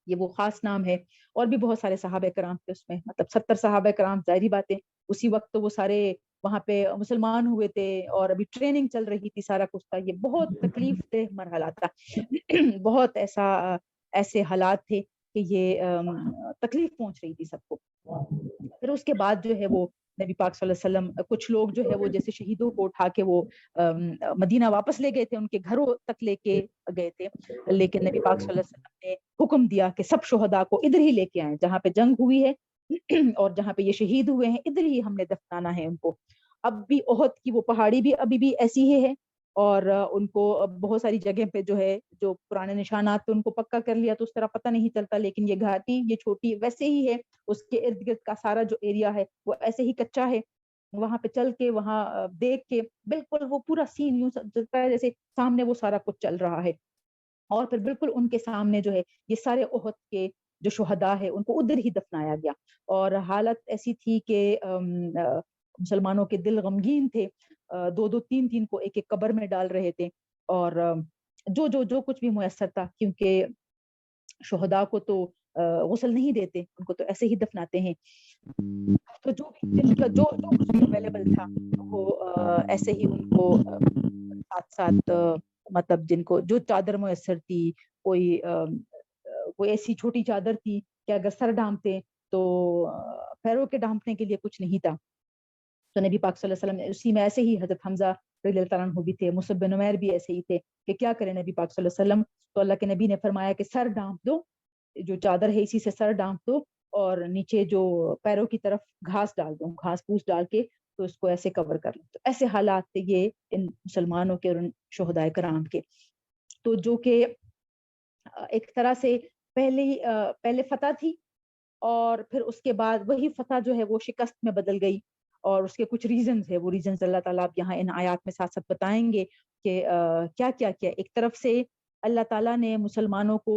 یہ وہ خاص نام ہے. اور بھی بہت سارے صحابہ کرام تھے اس میں، مطلب 70 صحابہ کرام، ظاہری باتیں اسی وقت تو وہ سارے وہاں پہ مسلمان ہوئے تھے اور ابھی ٹریننگ چل رہی تھی، سارا کچھ تھا. یہ بہت تکلیف دہ مرحلہ تھا بہت ایسے حالات تھے کہ یہ تکلیف پہنچ رہی تھی سب کو. پھر اس کے بعد جو ہے وہ نبی پاک صلی اللہ علیہ وسلم کچھ لوگ جو ہے وہ جیسے شہیدوں کو اٹھا کے وہ مدینہ واپس لے گئے تھے، ان کے گھروں تک لے کے گئے تھے، لیکن نبی پاک صلی اللہ علیہ وسلم نے حکم دیا کہ سب شہداء کو ادھر ہی لے کے آئیں، جہاں پہ جنگ ہوئی ہے اور جہاں پہ یہ شہید ہوئے ہیں ادھر ہی ہم نے دفنانا ہے ان کو. اب بھی احد کی وہ پہاڑی بھی ابھی بھی ایسی ہی ہے، اور ان کو بہت ساری جگہ پہ جو ہے جو پرانے نشانات پہ ان کو پکا کر لیا تو اس طرح پتہ نہیں چلتا، لیکن یہ گھاٹی یہ چھوٹی ویسے ہی ہے، اس کے ارد گرد کا سارا جو ایریا ہے وہ ایسے ہی کچا ہے. وہاں پہ چل کے وہاں دیکھ کے بالکل وہ پورا سین یوں چلتا ہے جیسے سامنے وہ سارا کچھ چل رہا ہے. اور پھر بالکل ان کے سامنے جو ہے یہ سارے احد کے جو شہداء ہے ان کو ادھر ہی دفنایا گیا. اور حالت ایسی تھی کہ مسلمانوں کے دل غمگین تھے، 2-2 3-3 کو ایک ایک قبر میں ڈال رہے تھے، اور جو کچھ بھی میسر تھا، کیونکہ شہداء کو تو غسل نہیں دیتے، ان کو تو ایسے ہی دفناتے ہیں. تو جو بھی جن کا جو کچھ بھی اویلیبل تھا وہ ایسے ہی ان کو ساتھ ساتھ مطلب جن کو جو چادر میسر تھی، کوئی ایسی چھوٹی چادر تھی کہ اگر سر ڈھانپتے تو پیروں کے ڈھانپنے کے لیے کچھ نہیں تھا. تو نبی پاک صلی اللہ علیہ وسلم نے اسی میں ایسے ہی حضرت حمزہ رضی اللہ تعالیٰ عنہ بھی تھے، مصعب بن عمیر بھی ایسے ہی تھے کہ کیا کریں نبی پاک صلی اللہ علیہ وسلم. تو اللہ کے نبی نے فرمایا کہ سر ڈھانپ دو، جو چادر ہے اسی سے سر ڈھانپ دو، اور نیچے جو پیروں کی طرف گھاس ڈال دو، گھاس پوس ڈال کے تو اس کو ایسے کور کر لو. تو ایسے حالات تھے یہ ان مسلمانوں کے اور ان شہداء کرام کے. تو جو کہ ایک طرح سے پہلے فتح تھی اور پھر اس کے بعد وہی فتح جو ہے وہ شکست میں بدل گئی، اور اس کے کچھ ریزنز ہے، وہ ریزنز اللہ تعالیٰ اب یہاں ان آیات میں ساتھ ساتھ بتائیں گے کہ کیا کیا کیا۔ ایک طرف سے اللہ تعالیٰ نے مسلمانوں کو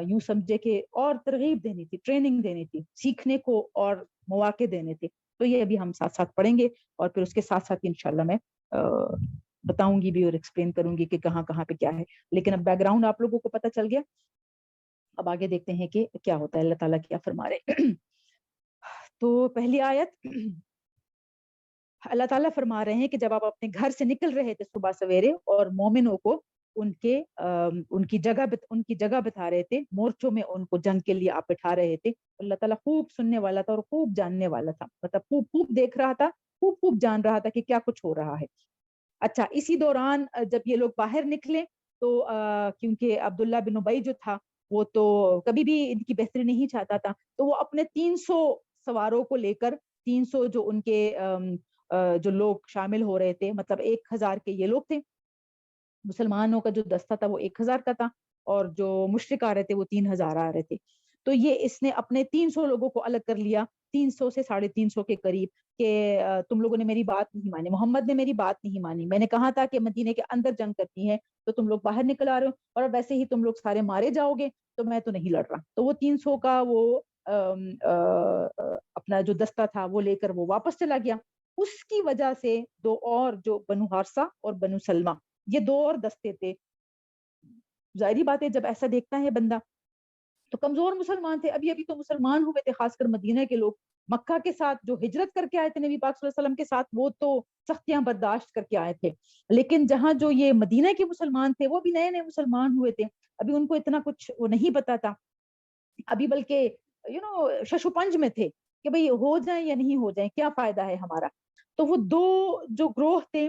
یوں سمجھے کہ اور ترغیب دینی تھی، ٹریننگ دینی تھی، سیکھنے کو اور مواقع دینے تھے، تو یہ ابھی ہم ساتھ ساتھ پڑھیں گے، اور پھر اس کے ساتھ ساتھ انشاءاللہ میں بتاؤں گی بھی اور ایکسپلین کروں گی کہ کہاں کہاں پہ کیا ہے۔ لیکن اب بیک گراؤنڈ آپ لوگوں کو پتہ چل گیا، اب آگے دیکھتے ہیں کہ کیا ہوتا ہے، اللہ تعالیٰ کیا فرما رہے۔ تو پہلی آیت، اللہ تعالیٰ فرما رہے ہیں کہ جب آپ اپنے گھر سے نکل رہے تھے صبح سویرے، اور مومنوں کو ان کی جگہ بتا رہے تھے، مورچوں میں ان کو جنگ کے لیے آپ بٹھا رہے تھے، اللہ تعالیٰ خوب سننے والا تھا اور خوب جاننے والا تھا، مطلب خوب دیکھ رہا تھا، خوب جان رہا تھا کہ کیا کچھ ہو رہا ہے۔ اچھا، اسی دوران جب یہ لوگ باہر نکلے تو کیونکہ عبداللہ بن ابی جو تھا وہ تو کبھی بھی ان کی بہتری نہیں چاہتا تھا، تو وہ اپنے 300 سواروں کو لے کر، 300 جو ان کے جو لوگ شامل ہو رہے تھے، مطلب 1000 کے یہ لوگ تھے، مسلمانوں کا جو دستہ تھا وہ 1000 کا تھا، اور جو مشرک آ رہے تھے وہ 3000 آ رہے تھے، تو یہ اس نے اپنے 300 لوگوں کو الگ کر لیا، 300 سے 350 کے قریب، کہ تم لوگوں نے میری بات نہیں مانی، محمد نے میری بات نہیں مانی، میں نے کہا تھا کہ مدینے کے اندر جنگ کرنی ہے، تو تم لوگ باہر نکل آ رہے ہو، اور ویسے ہی تم لوگ سارے مارے جاؤ گے، تو میں تو نہیں لڑ رہا۔ تو وہ 300 کا وہ اپنا جو دستہ تھا وہ لے کر وہ واپس چلا گیا۔ اس کی وجہ سے دو اور، جو بنو حارثہ اور بنو سلمہ، یہ دو اور دستے تھے، ظاہری بات ہے جب ایسا دیکھتا ہے بندہ، تو کمزور مسلمان تھے، ابھی تو مسلمان ہوئے تھے، خاص کر مدینہ کے لوگ، مکہ کے ساتھ جو ہجرت کر کے آئے تھے نبی پاک صلی اللہ علیہ وسلم کے ساتھ، وہ تو سختیاں برداشت کر کے آئے تھے، لیکن جہاں جو یہ مدینہ کے مسلمان تھے وہ بھی نئے نئے مسلمان ہوئے تھے، ابھی ان کو اتنا کچھ وہ نہیں پتا تھا، ابھی بلکہ شش و پنج میں تھے کہ بھئی ہو جائیں یا نہیں ہو جائیں، کیا فائدہ ہے ہمارا۔ تو وہ دو جو گروہ تھے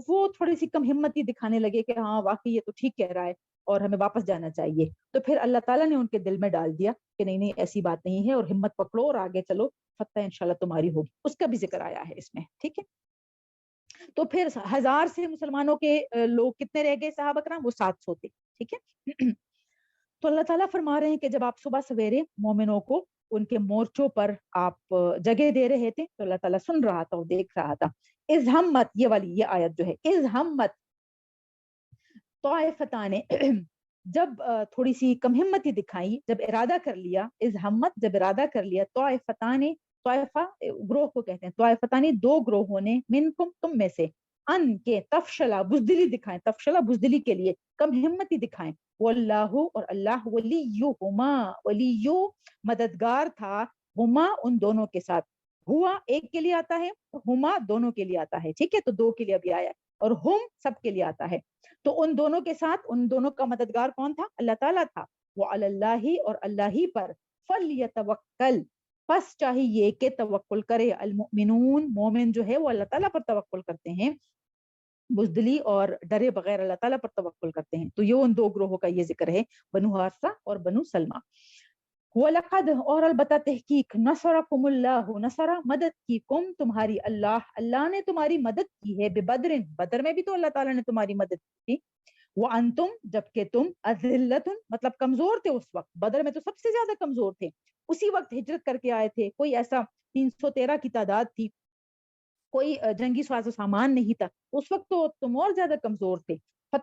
وہ تھوڑی سی کم ہمتی دکھانے لگے کہ ہاں واقعی یہ تو ٹھیک کہہ رہا ہے اور ہمیں واپس جانا چاہیے، تو پھر اللہ تعالیٰ نے ان کے دل میں ڈال دیا کہ نہیں ایسی بات نہیں ہے، اور ہمت پکڑو اور آگے چلو، فتح انشاءاللہ تمہاری ہوگی، اس کا بھی ذکر آیا ہے اس میں، ٹھیک ہے۔ تو پھر 1000 سے مسلمانوں کے لوگ کتنے رہ گئے صحابہ کرام، وہ 700 تھے، ٹھیک ہے۔ تو اللہ تعالیٰ فرما رہے ہیں کہ جب آپ صبح سویرے مومنوں کو ان کے مورچوں پر آپ جگہ دے رہے تھے، تو اللہ تعالیٰ سن رہا تھا اور دیکھ رہا تھا۔ اذ ہمت، یہ والی یہ آیت جو ہے، اذ ہمت طائفتان، جب تھوڑی سی کم ہمتی دکھائی، جب ارادہ کر لیا، اذ ہمت جب ارادہ کر لیا، طائفتان، طائفہ گروہ کو کہتے ہیں، طائفتان دو گروہوں نے، منکم تم میں سے، ان کے تفشلا بزدلی دکھائیں، تفشلا بزدلی کے لیے کم ہمتی دکھائیں، واللہ اور اللہ، ولیہما ولیو مددگار تھا، ہما ان دونوں کے ساتھ، ہوا ایک کے لیے آتا ہے، ہما دونوں کے لیے آتا ہے، ٹھیک ہے، تو دو کے لیے ابھی آیا ہے، اور ہم سب کے لیے آتا ہے، تو ان دونوں کے ساتھ، ان دونوں کا مددگار کون تھا؟ اللہ تعالیٰ تھا، وہ اللہ اور اللہ ہی پر، فلیتوکل پس چاہیے کہ توکل کرے، المؤمنون مومن جو ہے وہ اللہ تعالیٰ پر توکل کرتے ہیں، بزدلی اور ڈرے بغیر اللہ تعالیٰ پر توکل کرتے ہیں، تو یہ ان دو گروہوں کا یہ ذکر ہے، بنو حارثہ اور بنو سلمہ۔ وَلَقَدْ اور البتہ تحقیق، نصرکم اللہ، نصرہ مدد کی، کم تمہاری اللہ، اللہ نے تمہاری مدد کی ہے، ببدر بدر میں بھی تو اللہ تعالیٰ نے تمہاری مدد کی، وَأَنْتُمْ جبکہ تم اذلۃ مطلب کمزور تھے، اس وقت بدر میں تو سب سے زیادہ کمزور تھے، اسی وقت ہجرت کر کے آئے تھے، کوئی ایسا 313 کی تعداد تھی، کوئی جنگی ساز و سامان نہیں تھا، اس وقت تو تم اور زیادہ کمزور تھے،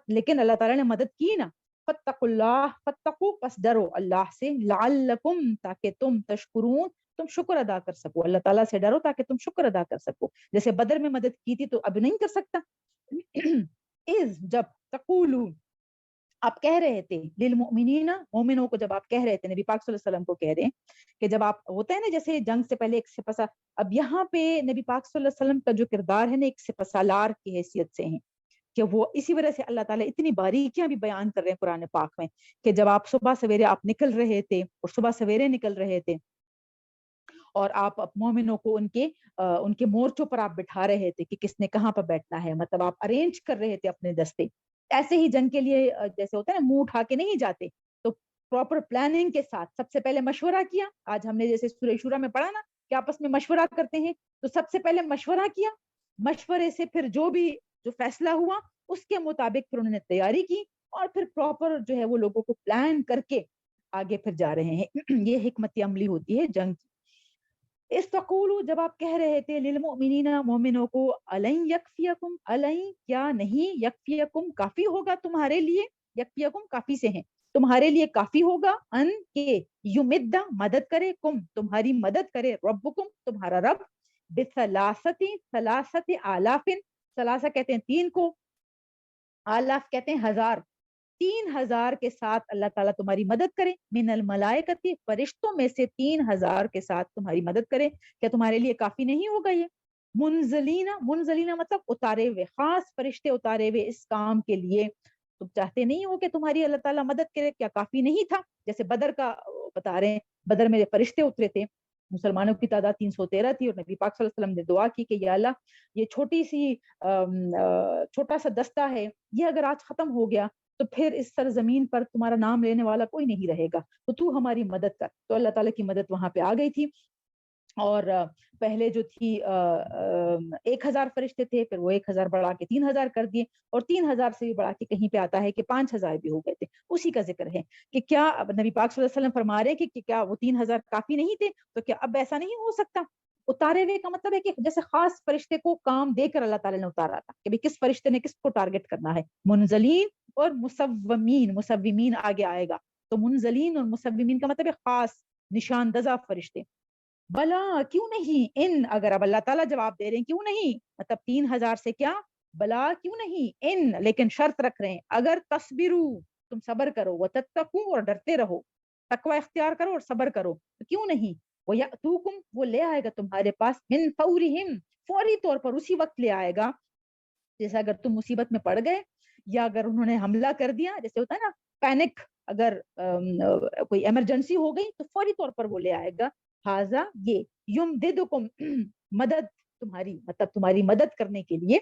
لیکن اللہ تعالیٰ نے مدد کی نا، فاتقوا اللہ، فتقوا پس ڈرو اللہ سے، لعلکم تاکہ تم تشکرون تم شکر ادا کر سکو، اللہ تعالیٰ سے ڈرو تاکہ تم شکر ادا کر سکو، جیسے بدر میں مدد کی تھی تو اب نہیں کر سکتا۔ اذ جب تقولو آپ کہہ رہے تھے، للمؤمنین مومنوں کو جب آپ کہہ رہے تھے، نبی پاک صلی اللہ علیہ وسلم کو کہہ رہے ہیں کہ جب آپ ہوتا ہے نا جیسے جنگ سے پہلے ایک سپاسہ، اب یہاں پہ نبی پاک صلی اللہ علیہ وسلم کا جو کردار ہے نا ایک سپاسالار کی حیثیت سے ہیں، کہ وہ اسی وجہ سے اللہ تعالیٰ اتنی باریکیاں بھی بیان کر رہے ہیں قرآن پاک میں، کہ جب آپ صبح سویرے آپ نکل رہے تھے، اور صبح سویرے نکل رہے تھے، اور آپ مومنوں کو ان کے مورچوں پر آپ بٹھا رہے تھے کہ کس نے کہاں پر بیٹھنا ہے، مطلب آپ ارینج کر رہے تھے اپنے دستے، ایسے ہی جنگ کے لیے جیسے ہوتا ہے نا منہ اٹھا کے نہیں جاتے، تو پراپر پلاننگ کے ساتھ سب سے پہلے مشورہ کیا، آج ہم نے جیسے سورہ شورا میں پڑھا نا کہ آپس میں مشورہ کرتے ہیں، تو سب سے پہلے مشورہ کیا، مشورے سے پھر جو فیصلہ ہوا اس کے مطابق پھر انہوں نے تیاری کی، اور پھر پراپر جو ہے وہ لوگوں کو پلان کر کے آگے پھر جا رہے ہیں یہ حکمت عملی ہوتی ہے جنگ کی. استقولو جب آپ کہہ رہے تھے للمؤمنین مومنوں کو الن یکفیکم الن کیا نہیں یکفیکم کافی ہوگا تمہارے لیے یکفیکم کافی سے ہیں تمہارے لیے کافی ہوگا ان کے یمد مدد کرے کم تمہاری مدد کرے ربکم تمہارا رب بثلاثت ثلاثت آلاف ثلاثہ کہتے ہیں 3 کو آلاف کہتے ہیں 1000 3000 کے ساتھ اللہ تعالیٰ تمہاری مدد کرے من الملائکتی فرشتوں میں سے 3000 کے ساتھ تمہاری مدد کرے کیا تمہارے لیے کافی نہیں ہوگا یہ منزلینہ مطلب اتارے ہوئے خاص فرشتے اتارے ہوئے اس کام کے لیے تم چاہتے نہیں ہو کہ تمہاری اللہ تعالیٰ مدد کرے کیا کافی نہیں تھا جیسے بدر کا بتا رہے ہیں بدر میں فرشتے اترے تھے مسلمانوں کی تعداد 313 تھی اور نبی پاک صلی اللہ علیہ وسلم نے دعا کی کہ یا اللہ یہ چھوٹا سا دستہ ہے یہ اگر آج ختم ہو گیا تو پھر اس سرزمین پر تمہارا نام لینے والا کوئی نہیں رہے گا تو ہماری مدد کر تو اللہ تعالیٰ کی مدد وہاں پہ آ گئی تھی اور پہلے جو تھی 1000 فرشتے تھے پھر وہ 1000 بڑھا کے 3000 کر دیے اور 3000 سے بھی بڑھا کے کہیں پہ آتا ہے کہ 5000 بھی ہو گئے تھے اسی کا ذکر ہے کہ کیا نبی پاک صلی اللہ علیہ وسلم فرما رہے کہ کیا وہ 3000 کافی نہیں تھے تو کیا اب ایسا نہیں ہو سکتا اتارے ہوئے کا مطلب ہے کہ جیسے خاص فرشتے کو کام دے کر اللہ تعالیٰ نے اتارا تھا کہ کس فرشتے نے کس کو ٹارگٹ کرنا ہے منزلین اور مسومین آگے آئے گا تو منزلین اور مسومین کا مطلب ہے خاص نشاندزا فرشتے بلا کیوں نہیں ان اگر اب اللہ تعالیٰ جواب دے رہے ہیں کیوں نہیں مطلب 3000 سے کیا بلا کیوں نہیں ان لیکن شرط رکھ رہے ہیں اگر تصبرو تم صبر کرو وتتقوا اور ڈرتے رہو تقوی اختیار کرو اور صبر کرو تو کیوں نہیں وَيَأْتُوكُمْ وہ لے آئے گا تمہارے پاس من فورہم فوری طور پر اسی وقت لے آئے گا جیسے اگر تم مصیبت میں پڑ گئے یا اگر انہوں نے حملہ کر دیا جیسے ہوتا ہے نا پینک اگر کوئی ایمرجنسی ہو گئی تو فوری طور پر وہ لے آئے گا حاضا یہ یمددکم مدد تمہاری مطلب تمہاری مدد کرنے کے لیے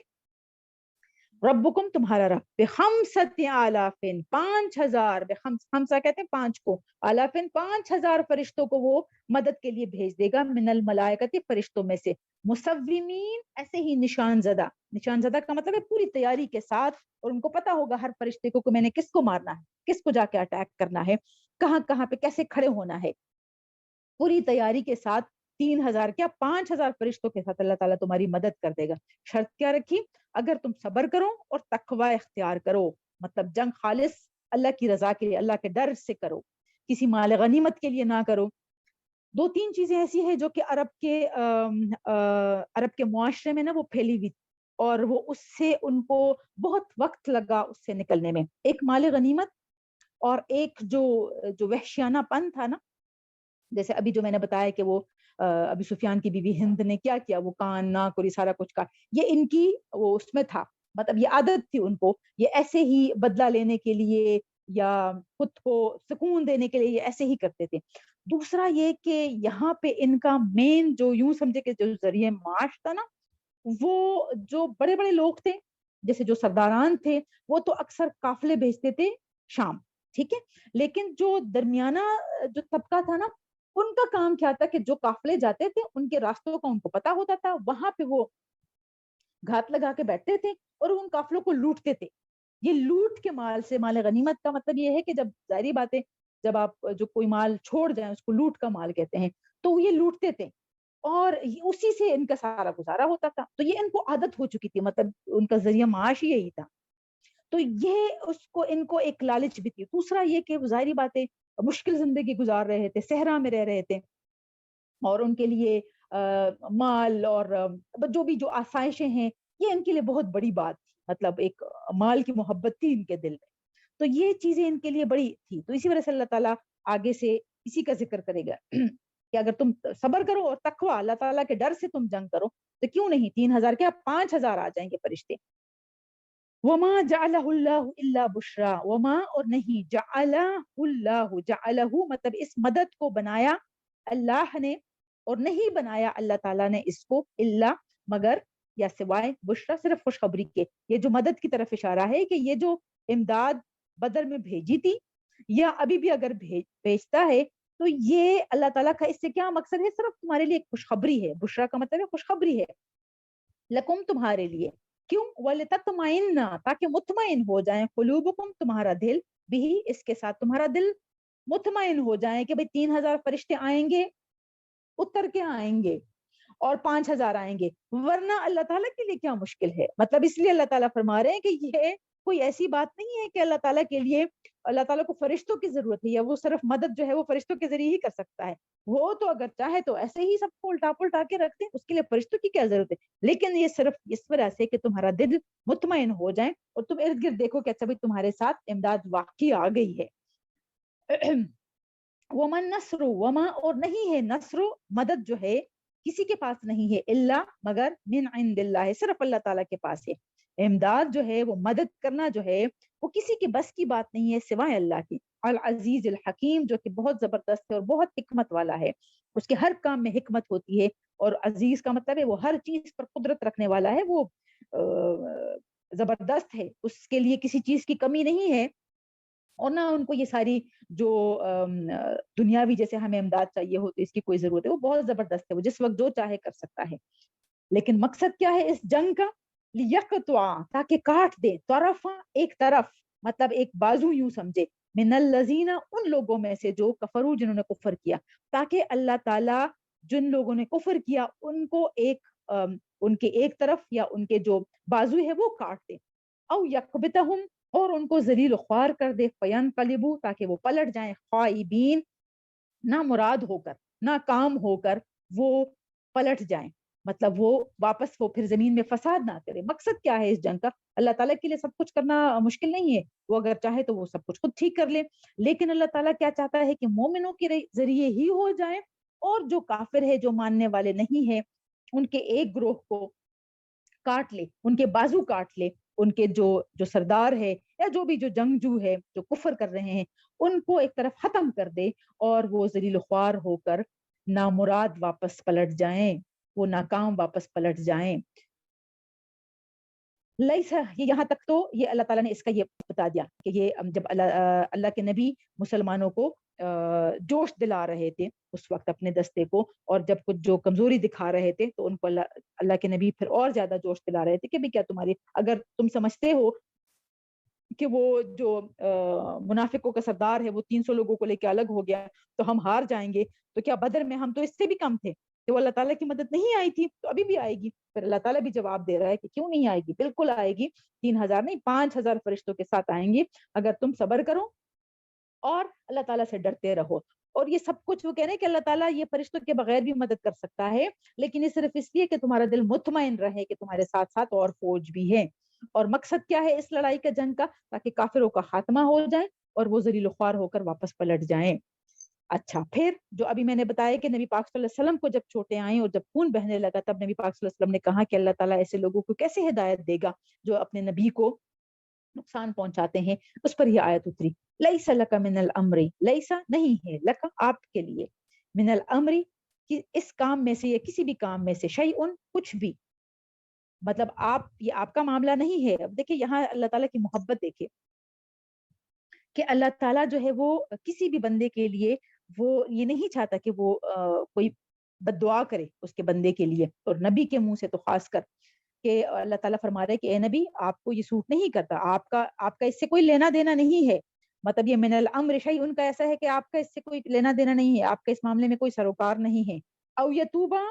ربکم تمہارا رب بخمسۃ آلاف 5000 خمسہ کہتے ہیں 5 کو آلافن 5000 فرشتوں کو وہ مدد کے لیے بھیج دے گا من الملائکتی فرشتوں میں سے مسومین ایسے ہی نشان زدہ کا مطلب ہے پوری تیاری کے ساتھ اور ان کو پتا ہوگا ہر فرشتے کو کہ میں نے کس کو مارنا ہے کس کو جا کے اٹیک کرنا ہے کہاں پہ کیسے کھڑے ہونا ہے پوری تیاری کے ساتھ 3000 کیا 5000 فرشتوں کے ساتھ اللہ تعالیٰ تمہاری مدد کر دے گا شرط کیا رکھی اگر تم صبر کرو اور تقوی اختیار کرو مطلب جنگ خالص اللہ کی رضا کے لیے اللہ کے ڈر سے کرو کسی مال غنیمت کے لیے نہ کرو 2-3 چیزیں ایسی ہیں جو کہ عرب کے معاشرے میں نا وہ پھیلی ہوئی اور وہ اس سے ان کو بہت وقت لگا اس سے نکلنے میں ایک مال غنیمت اور ایک جو وحشیانہ پن تھا نا جیسے ابھی جو میں نے بتایا کہ وہ ابی سفیان کی بیوی ہند نے کیا کیا وہ کان ناک اور یہ سارا کچھ کا یہ ان کی وہ اس میں تھا مطلب یہ عادت تھی ان کو یہ ایسے ہی بدلہ لینے کے لیے یا خود کو سکون دینے کے لیے یہ ایسے ہی کرتے تھے دوسرا یہ کہ یہاں پہ ان کا مین جو یوں سمجھے کہ جو ذریعہ معاش تھا نا وہ جو بڑے بڑے لوگ تھے جیسے جو سرداران تھے وہ تو اکثر قافلے بھیجتے تھے شام ٹھیک ہے لیکن جو درمیانہ جو طبقہ تھا نا ان کا کام کیا تھا کہ جو قافلے جاتے تھے ان کے راستوں کا ان کو پتا ہوتا تھا وہاں پہ وہ گھات لگا کے بیٹھتے تھے اور ان قافلوں کو لوٹتے تھے یہ لوٹ کے مال سے مال غنیمت کا مطلب یہ ہے کہ جب ظاہری باتیں جب آپ جو کوئی مال چھوڑ جائیں اس کو لوٹ کا مال کہتے ہیں تو یہ لوٹتے تھے اور اسی سے ان کا سارا گزارا ہوتا تھا تو یہ ان کو عادت ہو چکی تھی مطلب ان کا ذریعہ معاش ہی یہی تھا تو یہ اس کو ان کو ایک لالچ بھی تھی دوسرا یہ کہ ظاہری باتیں مشکل زندگی گزار رہے تھے صحرا میں رہ رہے تھے اور ان کے لیے مال اور جو آسائشیں ہیں یہ ان کے لیے بہت بڑی بات تھی مطلب ایک مال کی محبت تھی ان کے دل میں تو یہ چیزیں ان کے لیے بڑی تھی تو اسی وجہ سے اللہ تعالیٰ آگے سے اسی کا ذکر کرے گا کہ اگر تم صبر کرو اور تقوی اللہ تعالیٰ کے ڈر سے تم جنگ کرو تو کیوں نہیں 3000 کیا 5000 آ جائیں گے فرشتے وما جعلہ اللہ الا بشرا وما اور نہیں جعلہ اللہ جعلہ مطلب اس مدد کو بنایا اللہ نے اور نہیں بنایا اللہ تعالیٰ نے اس کو الا مگر یا سوائے بشرا صرف خوشخبری کے یہ جو مدد کی طرف اشارہ ہے کہ یہ جو امداد بدر میں بھیجی تھی یا ابھی بھی اگر بھیجتا ہے تو یہ اللہ تعالیٰ کا اس سے کیا مقصد ہے صرف تمہارے لیے خوشخبری ہے بشرا کا مطلب ہے خوشخبری ہے لکم تمہارے لیے کیوں وَلِتَطْمَئِنَّ تاکہ مطمئن ہو جائیں قلوبکم تمہارا دل بھی اس کے ساتھ تمہارا دل مطمئن ہو جائیں کہ بھئی 3000 فرشتے آئیں گے، اتر کے آئیں گے، اور 5000 آئیں گے، ورنہ اللہ تعالیٰ کے لیے کیا مشکل ہے؟ مطلب اس لیے اللہ تعالیٰ فرما رہے ہیں کہ یہ کوئی ایسی بات نہیں ہے کہ اللہ تعالیٰ کے لیے، اللہ تعالیٰ کو فرشتوں کی ضرورت ہے، یا وہ صرف مدد جو ہے وہ فرشتوں کے ذریعے ہی کر سکتا ہے۔ وہ تو اگر چاہے تو ایسے ہی سب کو الٹا پلٹا کے رکھ دیں، اس کے لیے فرشتوں کی کیا ضرورت ہے؟ لیکن یہ صرف اس وجہ سے کہ تمہارا دل مطمئن ہو جائے اور تم ارد گرد دیکھو کہ اچھا بھائی تمہارے ساتھ امداد واقعی آ گئی ہے۔ ومن نصر وما، اور نہیں ہے نصر، مدد جو ہے کسی کے پاس نہیں ہے، الا مگر من عند اللہ، صرف اللہ تعالیٰ کے پاس ہے۔ امداد جو ہے، وہ مدد کرنا جو ہے، وہ کسی کے بس کی بات نہیں ہے سوائے اللہ کی۔ العزیز الحکیم، جو کہ بہت زبردست ہے اور بہت حکمت والا ہے، اس کے ہر کام میں حکمت ہوتی ہے، اور عزیز کا مطلب ہے وہ ہر چیز پر قدرت رکھنے والا ہے، وہ زبردست ہے، اس کے لیے کسی چیز کی کمی نہیں ہے، اور نہ ان کو یہ ساری جو دنیاوی جیسے ہمیں امداد چاہیے ہوتی ہے اس کی کوئی ضرورت ہے، وہ بہت زبردست ہے، وہ جس وقت جو چاہے کر سکتا ہے۔ لیکن مقصد کیا ہے اس جنگ کا؟ لیقطع، تاکہ کاٹ دے، طرفا ایک طرف، مطلب ایک بازو یوں سمجھے، من الذین، ان لوگوں میں سے جو کفروا، جنہوں نے کفر کیا، تاکہ اللہ تعالیٰ جن لوگوں نے کفر کیا ان کو ان کے ایک طرف یا ان کے جو بازو ہے وہ کاٹ دے، او یکبتہم، اور ان کو ذلیل و خوار کر دے، فینقلبوا، تاکہ وہ پلٹ جائیں، خائبین، نہ مراد ہو کر، نہ کام ہو کر، وہ پلٹ جائیں، مطلب وہ واپس وہ پھر زمین میں فساد نہ کرے۔ مقصد کیا ہے اس جنگ کا؟ اللہ تعالیٰ کے لیے سب کچھ کرنا مشکل نہیں ہے، وہ اگر چاہے تو وہ سب کچھ خود ٹھیک کر لے، لیکن اللہ تعالیٰ کیا چاہتا ہے کہ مومنوں کے ذریعے ہی ہو جائے، اور جو کافر ہے، جو ماننے والے نہیں ہیں، ان کے ایک گروہ کو کاٹ لے، ان کے بازو کاٹ لے، ان کے جو سردار ہے یا جو بھی جو جنگجو ہے جو کفر کر رہے ہیں، ان کو ایک طرف ختم کر دے، اور وہ ذلیل خوار ہو کر نامراد واپس پلٹ جائیں، وہ ناکام واپس پلٹ جائیں۔ لیسا، یہ یہاں تک تو یہ اللہ تعالیٰ نے اس کا یہ بتا دیا کہ یہ جب اللہ کے نبی مسلمانوں کو جوش دلا رہے تھے اس وقت اپنے دستے کو، اور جب کچھ جو کمزوری دکھا رہے تھے تو ان کو اللہ کے نبی پھر اور زیادہ جوش دلا رہے تھے کہ بھی کیا تمہاری، اگر تم سمجھتے ہو کہ وہ جو منافقوں کا سردار ہے وہ 300 لوگوں کو لے کے الگ ہو گیا تو ہم ہار جائیں گے، تو کیا بدر میں ہم تو اس سے بھی کم تھے، کہ وہ اللہ تعالیٰ کی مدد نہیں آئی تھی تو ابھی بھی آئے گی؟ پھر اللہ تعالیٰ بھی جواب دے رہا ہے کہ کیوں نہیں آئے گی، بالکل آئے گی، 3000 نہیں 5000 فرشتوں کے ساتھ آئیں گی، اگر تم صبر کرو اور اللہ تعالیٰ سے ڈرتے رہو۔ اور یہ سب کچھ وہ کہہ رہے ہیں کہ اللہ تعالیٰ یہ فرشتوں کے بغیر بھی مدد کر سکتا ہے، لیکن یہ صرف اس لیے کہ تمہارا دل مطمئن رہے کہ تمہارے ساتھ ساتھ اور فوج بھی ہے۔ اور مقصد کیا ہے اس لڑائی کا، جنگ کا؟ تاکہ کافروں کا خاتمہ ہو جائے اور وہ ذلیل و خوار ہو کر واپس پلٹ جائیں۔ اچھا، پھر جو ابھی میں نے بتایا کہ نبی پاک صلی اللہ علیہ وسلم کو جب چوٹیں آئیں اور جب خون بہنے لگا، تب نبی پاک صلی اللہ علیہ وسلم نے کہا کہ اللہ تعالیٰ ایسے لوگوں کو کیسے ہدایت دے گا جو اپنے نبی کو نقصان پہنچاتے ہیں؟ اس پر یہ آیت اتری، لیس لک من الامر، لیسا نہیں ہے، لک آپ کے لیے، من الامر کہ اس کام میں سے یا کسی بھی کام میں سے، شیئن کچھ بھی، مطلب یہ آپ کا معاملہ نہیں ہے۔ اب دیکھیں یہاں اللہ تعالیٰ کی محبت دیکھیں کہ اللہ تعالیٰ جو ہے وہ کسی بھی بندے کے لیے وہ یہ نہیں چاہتا کہ وہ کوئی بد دعا کرے اس کے بندے کے لیے، اور نبی کے منہ سے تو خاص کر، کہ اللہ تعالیٰ فرما رہا ہے کہ اے نبی آپ کو یہ سوٹ نہیں کرتا، آپ کا اس سے کوئی لینا دینا نہیں ہے، مطلب یہ من الامر شیء ان کا ایسا ہے کہ آپ کا اس سے کوئی لینا دینا نہیں ہے، آپ کا اس معاملے میں کوئی سروکار نہیں ہے۔ او یتوبا،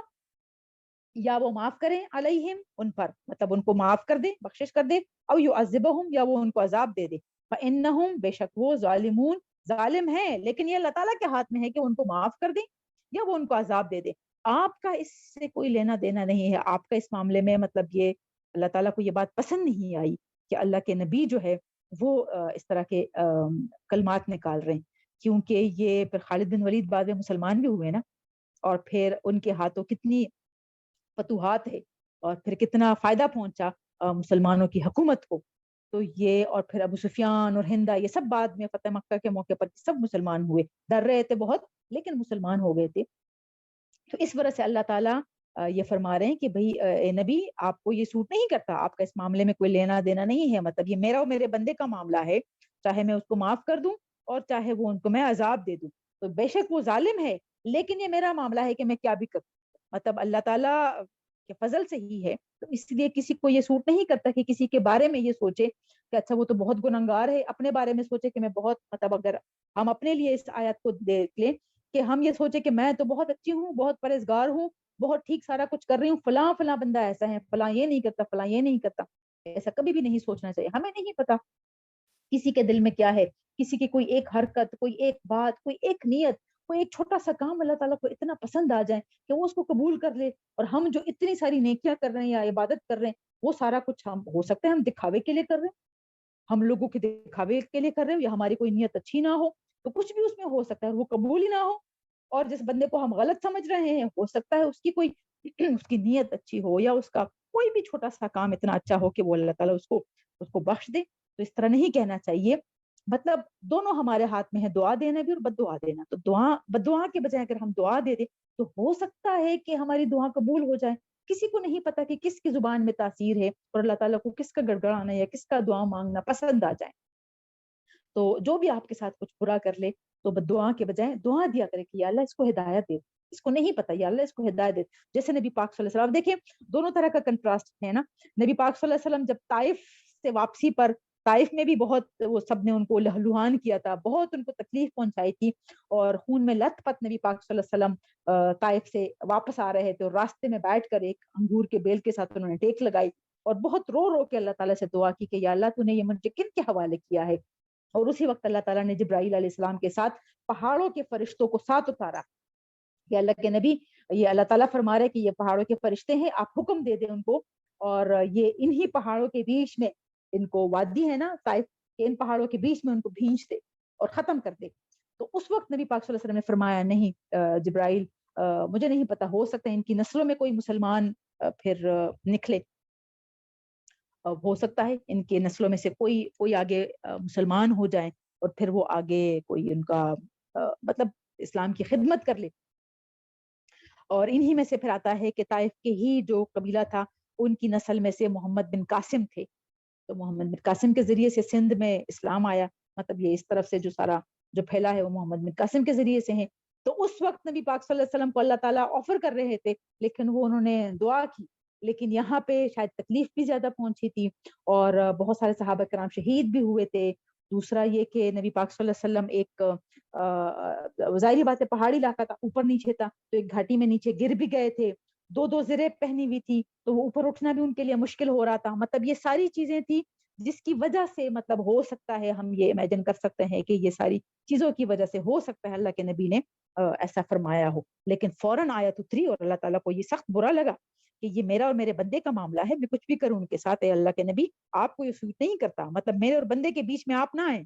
یا وہ معاف کریں، علیہم ان پر، مطلب ان کو معاف کر دے، بخشش کر دے، او یعذبہم، یا وہ ان کو عذاب دے دے، فانہم، بے شک وہ، ظالمون، ظالم ہیں، لیکن یہ اللہ تعالیٰ کے ہاتھ میں ہے کہ ان کو معاف کر دیں یا وہ ان کو عذاب دے دے، آپ کا اس سے کوئی لینا دینا نہیں ہے، آپ کا اس معاملے میں مطلب یہ اللہ تعالیٰ کو یہ بات پسند نہیں آئی کہ اللہ کے نبی جو ہے وہ اس طرح کے کلمات نکال رہے ہیں، کیونکہ یہ پھر خالد بن ولید بعد میں مسلمان بھی ہوئے نا، اور پھر ان کے ہاتھوں کتنی فتوحات ہے، اور پھر کتنا فائدہ پہنچا مسلمانوں کی حکومت کو، تو یہ، اور پھر ابو سفیان اور ہندا یہ سب بعد میں فتح مکہ کے موقع پر سب مسلمان ہوئے، ڈر رہے تھے بہت لیکن مسلمان ہو گئے تھے۔ تو اس وجہ سے اللہ تعالیٰ یہ فرما رہے ہیں کہ بھئی اے نبی آپ کو یہ سوٹ نہیں کرتا، آپ کا اس معاملے میں کوئی لینا دینا نہیں ہے، مطلب یہ میرا اور میرے بندے کا معاملہ ہے، چاہے میں اس کو معاف کر دوں اور چاہے وہ ان کو میں عذاب دے دوں، تو بے شک وہ ظالم ہے لیکن یہ میرا معاملہ ہے کہ میں کیا بھی کروں، مطلب اللہ تعالیٰ کہ فضل سے ہی ہے. تو اس لیے کسی کو یہ سوٹ نہیں کرتا کہ کسی کے بارے میں یہ سوچے کہ اچھا وہ تو بہت گنہگار ہے, اپنے بارے میں سوچے کہ میں بہت, مطلب اگر ہم اپنے لیے اس آیت کو دیکھ لیں کہ ہم یہ سوچے کہ میں تو بہت اچھی ہوں, بہت پرہیزگار ہوں, بہت ٹھیک سارا کچھ کر رہی ہوں, فلاں فلاں بندہ ایسا ہے, فلاں یہ نہیں کرتا, فلاں یہ نہیں کرتا. ایسا کبھی بھی نہیں سوچنا چاہیے. ہمیں نہیں پتا کسی کے دل میں کیا ہے, کسی کی کوئی ایک حرکت, کوئی ایک بات, کوئی ایک نیت, کوئی ایک چھوٹا سا کام اللہ تعالیٰ کو اتنا پسند آ جائے کہ وہ اس کو قبول کر لے, اور ہم جو اتنی ساری نیکیاں کر رہے ہیں یا عبادت کر رہے ہیں وہ سارا کچھ ہم ہو سکتا ہے ہم دکھاوے کے لیے کر رہے ہیں, ہم لوگوں کے دکھاوے کے لیے کر رہے ہیں, یا ہماری کوئی نیت اچھی نہ ہو, تو کچھ بھی اس میں ہو سکتا ہے وہ قبول ہی نہ ہو. اور جس بندے کو ہم غلط سمجھ رہے ہیں ہو سکتا ہے اس کی کوئی اس کی نیت اچھی ہو, یا اس کا کوئی بھی چھوٹا سا کام اتنا اچھا ہو کہ وہ اللہ تعالیٰ اس کو بخش دے. تو اس طرح نہیں کہنا چاہیے. مطلب دونوں ہمارے ہاتھ میں ہے, دعا دینا بھی اور بد دعا دینا. تو بد دعا کے بجائے اگر ہم دعا دے دیں تو ہو سکتا ہے کہ ہماری دعا قبول ہو جائے. کسی کو نہیں پتا کہ کس کی زبان میں تاثیر ہے اور اللہ تعالیٰ کو کس کا گڑگڑانا یا کس کا دعا مانگنا پسند آ جائے. تو جو بھی آپ کے ساتھ کچھ برا کر لے تو بد دعا کے بجائے دعا دیا کرے کہ یا اللہ اس کو ہدایت دے, اس کو نہیں پتا, یا اللہ اس کو ہدایت دے. جیسے نبی پاک صلی اللہ علیہ وسلم, دیکھیں دونوں طرح کا کنٹراسٹ ہے نا. نبی پاک صلی اللہ علیہ وسلم جب طائف سے واپسی پر, طائف میں بھی بہت وہ سب نے ان کو لہلوہان کیا تھا, بہت ان کو تکلیف پہنچائی تھی, اور خون میں لت پت نبی پاک صلی اللہ علیہ وسلم طائف سے واپس آ رہے تھے, اور راستے میں بیٹھ کر ایک انگور کے بیل کے ساتھ انہوں نے ٹیک لگائی اور بہت رو رو کے اللہ تعالیٰ سے دعا کی کہ یا اللہ تو نے یہ مجھے کن کے حوالے کیا ہے. اور اسی وقت اللہ تعالیٰ نے جبرائیل علیہ السلام کے ساتھ پہاڑوں کے فرشتوں کو ساتھ اتارا کہ اللہ کے نبی, یہ اللہ تعالیٰ فرما رہے کہ یہ پہاڑوں کے فرشتے ہیں, آپ حکم دے دیں ان کو, اور یہ انہی پہاڑوں کے بیچ میں, ان کو وادی ہے نا طائف کے, ان پہاڑوں کے بیچ میں ان کو بھینچ دے اور ختم کر دے. تو اس وقت نبی پاک صلی اللہ علیہ وسلم نے فرمایا نہیں جبرائیل, مجھے نہیں پتا, ہو سکتا ہے ان کی نسلوں میں کوئی مسلمان پھر نکلے, ہو سکتا ہے ان کے نسلوں میں سے کوئی آگے مسلمان ہو جائے اور پھر وہ آگے کوئی ان کا مطلب اسلام کی خدمت کر لے. اور انہی میں سے پھر آتا ہے کہ طائف کے ہی جو قبیلہ تھا ان کی نسل میں سے محمد بن قاسم تھے. تو محمد بن قاسم کے ذریعے سے سندھ میں اسلام آیا, مطلب یہ اس طرف سے جو سارا جو پھیلا ہے وہ محمد بن قاسم کے ذریعے سے ہیں. تو اس وقت نبی پاک صلی اللہ علیہ وسلم کو اللہ تعالیٰ آفر کر رہے تھے, لیکن وہ انہوں نے دعا کی, لیکن یہاں پہ شاید تکلیف بھی زیادہ پہنچی تھی اور بہت سارے صحابہ کرام شہید بھی ہوئے تھے. دوسرا یہ کہ نبی پاک صلی اللہ علیہ وسلم ایک ظاہری بات ہے پہاڑی علاقہ تھا, اوپر نیچے تھا, تو ایک گھاٹی میں نیچے گر بھی گئے تھے, دو زریں پہنی ہوئی تھی, تو وہ اوپر اٹھنا بھی ان کے لیے مشکل ہو رہا تھا. مطلب یہ ساری چیزیں تھی جس کی وجہ سے مطلب ہو سکتا ہے ہم یہ امیجن کر سکتے ہیں کہ یہ ساری چیزوں کی وجہ سے ہو سکتا ہے اللہ کے نبی نے ایسا فرمایا ہو. لیکن فوراً آیت اتری اور اللہ تعالیٰ کو یہ سخت برا لگا کہ یہ میرا اور میرے بندے کا معاملہ ہے, میں کچھ بھی کروں ان کے ساتھ, اے اللہ کے نبی آپ کو یہ سوٹ نہیں کرتا, مطلب میرے اور بندے کے بیچ میں آپ نہ آئیں,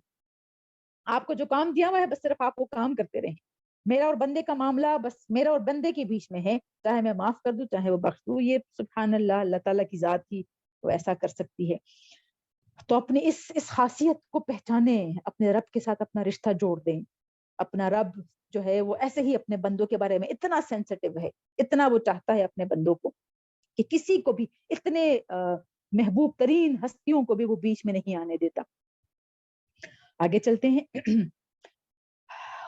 آپ کو جو کام دیا ہوا ہے بس صرف آپ وہ کام کرتے رہیں, میرا اور بندے کا معاملہ بس میرا اور بندے کے بیچ میں ہے, چاہے میں معاف کر دوں چاہے وہ بخش دوں. یہ سبحان اللہ, اللہ تعالیٰ کی ذات کی وہ ایسا کر سکتی ہے. تو اپنی اس خاصیت کو پہچانیں, اپنے رب کے ساتھ اپنا رشتہ جوڑ دیں. اپنا رب جو ہے وہ ایسے ہی اپنے بندوں کے بارے میں اتنا سینسٹیو ہے, اتنا وہ چاہتا ہے اپنے بندوں کو کہ کسی کو بھی, اتنے محبوب ترین ہستیوں کو بھی وہ بیچ میں نہیں آنے دیتا. آگے چلتے ہیں.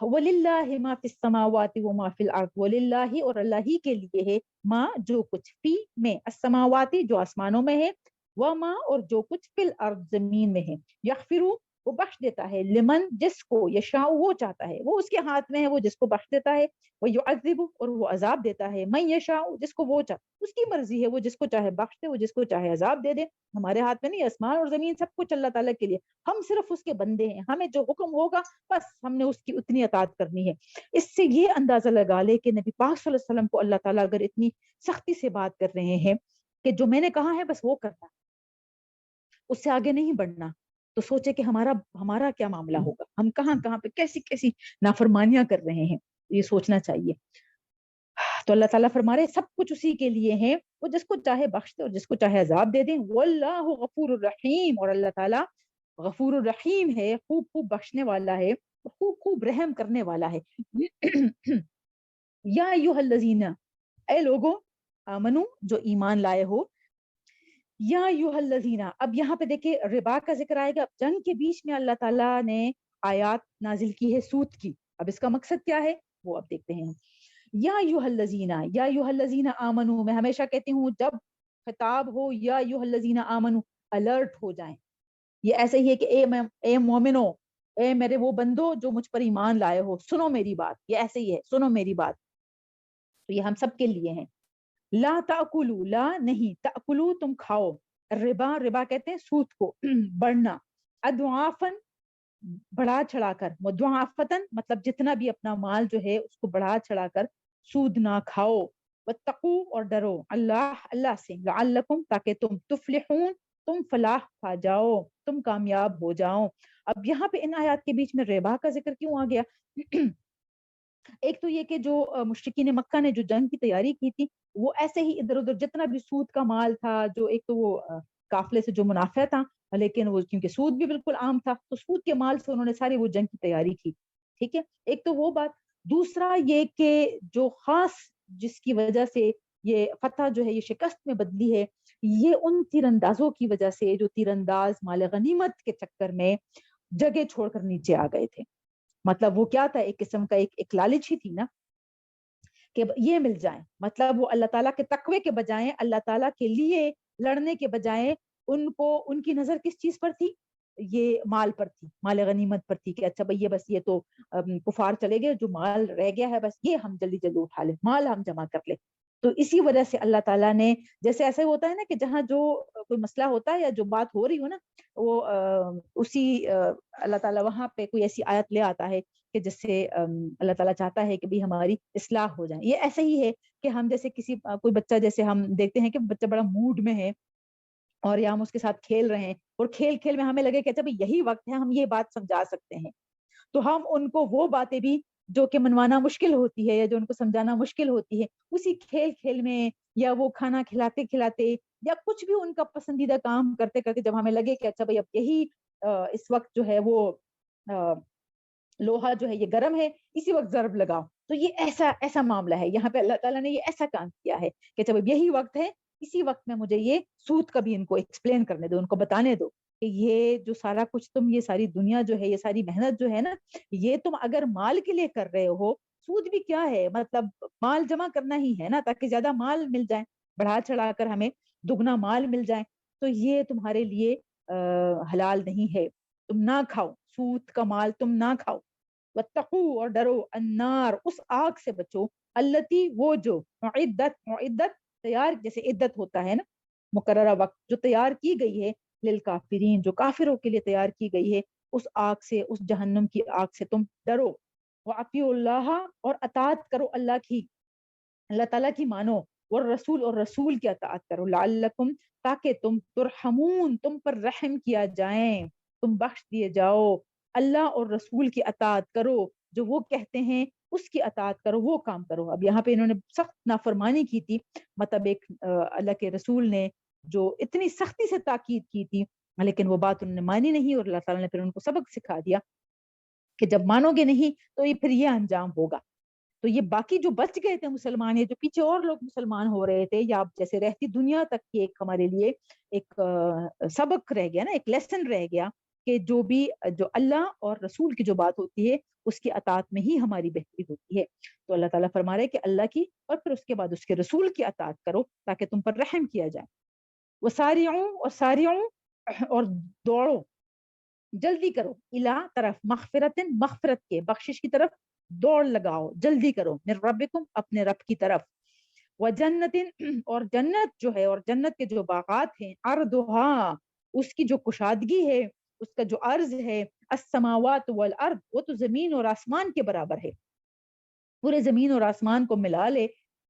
وَلِلَّهِ مَا فِي السَّمَاوَاتِ وَمَا فِي الْأَرْضِ, وَلِلَّهِ اور اللہ ہی کے لیے ہے, ما جو کچھ, فی میں, السماواتی جو آسمانوں میں ہے, وما اور جو کچھ, فی الارض زمین میں ہے, یغفرو وہ بخش دیتا ہے, لمن جس کو, یشاء وہ چاہتا ہے, وہ اس کے ہاتھ میں ہے, وہ جس کو بخش دیتا ہے, وہ یعذب اور وہ عذاب دیتا ہے, من یشاء جس کو وہ چاہتا, اس کی مرضی ہے, وہ جس کو چاہے بخش دے, وہ جس کو چاہے عذاب دے دے. ہمارے ہاتھ میں نہیں, آسمان اور زمین سب کچھ اللہ تعالیٰ کے لیے, ہم صرف اس کے بندے ہیں, ہمیں جو حکم ہوگا بس ہم نے اس کی اتنی اطاعت کرنی ہے. اس سے یہ اندازہ لگا لے کہ نبی پاک صلی اللہ علیہ وسلم کو اللہ تعالیٰ اگر اتنی سختی سے بات کر رہے ہیں کہ جو میں نے کہا ہے بس وہ کرنا, اس سے آگے نہیں بڑھنا, تو سوچے کہ ہمارا کیا معاملہ ہوگا, ہم کہاں پہ کیسی نافرمانیاں کر رہے ہیں, یہ سوچنا چاہیے. تو اللہ تعالیٰ فرما رہے سب کچھ اسی کے لیے ہے, وہ جس کو چاہے بخش دے اور جس کو چاہے عذاب دے دیں. واللہ غفور الرحیم, اور اللہ تعالیٰ غفور الرحیم ہے, خوب بخشنے والا ہے, خوب رحم کرنے والا ہے. یا ایھا الذین, اے لوگو, آمنو جو ایمان لائے ہو, یا ایھا الذین, اب یہاں پہ دیکھیں ربا کا ذکر آئے گا. اب جنگ کے بیچ میں اللہ تعالیٰ نے آیات نازل کی ہے سود کی, اب اس کا مقصد کیا ہے وہ اب دیکھتے ہیں. یا ایھا الذین آمنو، میں ہمیشہ کہتی ہوں جب خطاب ہو یا ایھا الذین آمنو، الرٹ ہو جائیں. یہ ایسے ہی ہے کہ اے مومنو، اے میرے وہ بندو جو مجھ پر ایمان لائے ہو، سنو میری بات. یہ ایسے ہی ہے، سنو میری بات. تو یہ ہم سب کے لیے ہیں. لا تاکلوا، لا نہیں، تاکلوا تم کھاؤ، ربا کہتے ہیں سود کو، بڑھنا، اضعافاً بڑھا چڑھا کر، مضاعفتاً مطلب جتنا بھی اپنا مال جو ہے اس کو بڑھا چڑھا کر سود نہ کھاؤ. واتقوا اور ڈرو، اللہ سے، لعلکم تاکہ تم تفلحون تم فلاح پا جاؤ، تم کامیاب ہو جاؤ. اب یہاں پہ ان آیات کے بیچ میں ربا کا ذکر کیوں آ گیا؟ ایک تو یہ کہ جو مشرکین مکہ نے جو جنگ کی تیاری کی تھی، وہ ایسے ہی ادھر ادھر جتنا بھی سود کا مال تھا، جو ایک تو وہ قافلے سے جو منافع تھا، لیکن وہ کیونکہ سود بھی بالکل عام تھا تو سود کے مال سے انہوں نے ساری وہ جنگ کی تیاری کی. ٹھیک ہے، ایک تو وہ بات. دوسرا یہ کہ جو خاص جس کی وجہ سے یہ فتح جو ہے یہ شکست میں بدلی ہے، یہ ان تیر اندازوں کی وجہ سے جو تیر انداز مال غنیمت کے چکر میں جگہ چھوڑ کر نیچے آ گئے تھے. مطلب وہ کیا تھا، ایک قسم کا ایک لالچ ہی تھی نا کہ یہ مل جائیں. مطلب وہ اللہ تعالیٰ کے تقوی کے بجائے، اللہ تعالیٰ کے لیے لڑنے کے بجائے ان کی نظر کس چیز پر تھی؟ یہ مال پر تھی، مال غنیمت پر تھی کہ اچھا بھئی یہ بس یہ تو کفار چلے گئے، جو مال رہ گیا ہے بس یہ ہم جلدی جلدی اٹھا لیں، مال ہم جمع کر لیں. تو اسی وجہ سے اللہ تعالیٰ نے، جیسے ایسے ہوتا ہے نا کہ جہاں جو کوئی مسئلہ ہوتا ہے یا جو بات ہو رہی ہو نا، وہ اسی اللہ تعالیٰ وہاں پہ کوئی ایسی آیت لے آتا ہے کہ جس سے اللہ تعالیٰ چاہتا ہے کہ بھی ہماری اصلاح ہو جائے. یہ ایسے ہی ہے کہ ہم جیسے کوئی بچہ، جیسے ہم دیکھتے ہیں کہ بچہ بڑا موڈ میں ہے اور یا ہم اس کے ساتھ کھیل رہے ہیں اور کھیل میں ہمیں لگے کہ اچھا یہی وقت ہے ہم یہ بات سمجھا سکتے ہیں، تو ہم ان کو وہ باتیں بھی جو کہ منوانا مشکل ہوتی ہے یا جو ان کو سمجھانا مشکل ہوتی ہے، اسی کھیل میں یا وہ کھانا کھلاتے کھلاتے یا کچھ بھی ان کا پسندیدہ کام کرتے کرتے جب ہمیں لگے کہ اچھا اب یہی اس وقت جو ہے وہ لوہا جو ہے یہ گرم ہے، اسی وقت ضرب لگاؤ. تو یہ ایسا معاملہ ہے یہاں پہ. اللہ تعالیٰ نے یہ ایسا کام کیا ہے کہ جب یہی وقت ہے، اسی وقت میں مجھے یہ سود کا بھی ان کو ایکسپلین کرنے دو، ان کو بتانے دو کہ یہ جو سارا کچھ تم، یہ ساری دنیا جو ہے، یہ ساری محنت جو ہے نا، یہ تم اگر مال کے لیے کر رہے ہو، سود بھی کیا ہے، مطلب مال جمع کرنا ہی ہے نا، تاکہ زیادہ مال مل جائے، بڑھا چڑھا کر ہمیں دگنا مال مل جائے. تو یہ تمہارے لیے حلال نہیں ہے، تم نہ کھاؤ، سود کا مال تم نہ کھاؤ. واتقوا اور ڈرو، النار اس آگ سے بچو، التی وہ جو، معدت تیار، جیسے عدت ہوتا ہے نا مقررہ وقت، جو تیار کی گئی ہے، للکافرین جو کافروں کے لیے تیار کی گئی ہے، اس آگ سے، اس جہنم کی آگ سے تم ڈرو. وَأَطِیعُوا اللَّهَ اور اطاعت کرو اللہ کی، اللہ تعالیٰ کی مانو، اور رسول کی اطاعت کرو، لعلکم تاکہ تم ترحمون تم پر رحم کیا جائیں، تم بخش دیے جاؤ. اللہ اور رسول کی اطاعت کرو، جو وہ کہتے ہیں اس کی اطاعت کرو، وہ کام کرو. اب یہاں پہ انہوں نے سخت نافرمانی کی تھی، مطلب ایک اللہ کے رسول نے جو اتنی سختی سے تاکید کی تھی، لیکن وہ بات انہوں نے مانی نہیں، اور اللہ تعالیٰ نے پھر ان کو سبق سکھا دیا کہ جب مانو گے نہیں تو یہ پھر یہ انجام ہوگا. تو یہ باقی جو بچ گئے تھے مسلمان، یہ جو پیچھے اور لوگ مسلمان ہو رہے تھے، یا جیسے رہتی دنیا تک کی ایک ہمارے لیے ایک سبق رہ گیا نا، ایک لیسن رہ گیا کہ جو اللہ اور رسول کی جو بات ہوتی ہے اس کی اطاعت میں ہی ہماری بہتری ہوتی ہے. تو اللہ تعالیٰ فرما رہے کہ اللہ کی اور پھر اس کے بعد اس کے رسول کی اطاعت کرو تاکہ تم پر رحم کیا جائے. وسارعوا اور دوڑو، جلدی کرو، الا طرف، مغفرت کے، بخشش کی طرف دوڑ لگاؤ، جلدی کرو، من ربکم اپنے رب کی طرف. وجنت اور جنت جو ہے، اور جنت کے جو باغات ہیں، عرضها اس کی جو کشادگی ہے، اس کا جو عرض ہے، السماوات والارض وہ تو زمین اور آسمان کے برابر ہے، پورے زمین اور آسمان کو ملا لے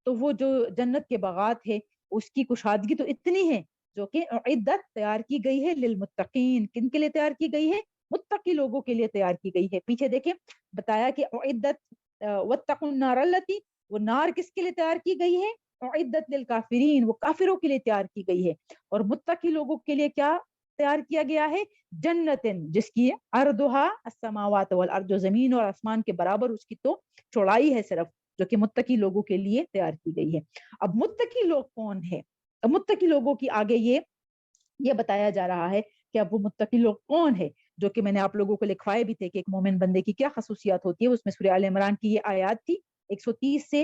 تو وہ جو جنت کے باغات ہے اس کی کشادگی تو اتنی ہے، جو کہ عدت تیار کی گئی ہے للمتقین. کن کے لیے تیار کی گئی ہے؟ متقی لوگوں کے لیے تیار کی گئی ہے. پیچھے دیکھیں بتایا کہ عدت واتقوا النار التی، وہ نار کس کے لیے تیار کی گئی ہے؟ عدت للکافرین، وہ کافروں کے لیے تیار کی گئی ہے. اور متقی لوگوں کے لیے کیا تیار کیا گیا ہے؟ جنتن، جس کی عرضها السماوات والارض، جو زمین اور آسمان کے برابر اس کی تو چوڑائی ہے صرف، جو کہ متقی لوگوں کے لیے تیار کی گئی ہے. اب متقی لوگ کون ہے؟ اب متقی لوگوں کی آگے یہ بتایا جا رہا ہے کہ اب وہ متقی لوگ کون ہے، جو کہ میں نے آپ لوگوں کو لکھوائے بھی تھے کہ ایک مومن بندے کی کیا خصوصیات ہوتی ہے. اس میں سورہ آل عمران کی یہ آیات تھی 130 سے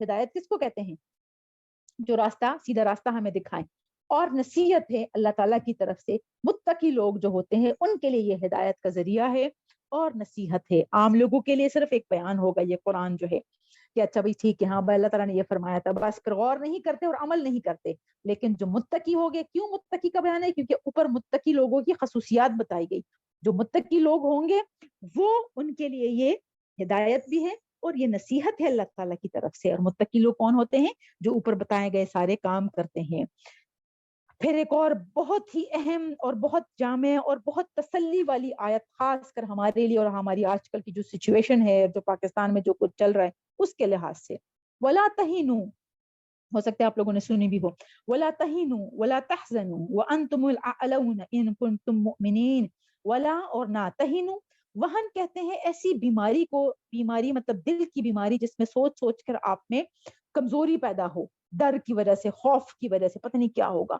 ہدایت کس کو کہتے ہیں؟ جو راستہ سیدھا راستہ ہمیں دکھائیں. اور نصیحت ہے اللہ تعالیٰ کی طرف سے, متقی لوگ جو ہوتے ہیں ان کے لیے یہ ہدایت کا ذریعہ ہے اور نصیحت ہے. عام لوگوں کے لیے صرف ایک بیان ہوگا یہ قرآن جو ہے کہ اچھا بھائی ٹھیک ہے, ہاں بھائی اللہ تعالیٰ نے یہ فرمایا تھا, بس پھر غور نہیں کرتے اور عمل نہیں کرتے. لیکن جو متقی ہو گئے, کیوں متقی کا بیان ہے؟ کیونکہ اوپر متقی لوگوں کی خصوصیات بتائی گئی. جو متقی لوگ ہوں گے وہ, ان کے لیے یہ ہدایت بھی ہے اور یہ نصیحت ہے اللہ تعالیٰ کی طرف سے. اور متقی لوگ کون ہوتے ہیں؟ جو اوپر بتائے گئے سارے کام کرتے ہیں. پھر ایک اور بہت ہی اہم اور بہت جامع اور بہت تسلی والی آیت, خاص کر ہمارے لیے اور ہماری آج کل کی جو سچویشن ہے, جو پاکستان میں جو کچھ چل رہا ہے اس کے لحاظ سے. وَلَا تَهِنُوا, ہو سکتا ہے آپ لوگوں نے سنی بھی ہو, وَلَا تَهِنُوا وَلَا تَحْزَنُوا وَأَنْتُمُ الْأَعْلَوْنَ إِن كُنتُم مُؤْمِنِينَ. وَلَا اور نہ, تَهِنُوا وہن کہتے ہیں ایسی بیماری کو, بیماری مطلب دل کی بیماری جس میں سوچ سوچ کر آپ میں کمزوری پیدا ہو, ڈر کی وجہ سے, خوف کی وجہ سے, پتہ نہیں کیا ہوگا,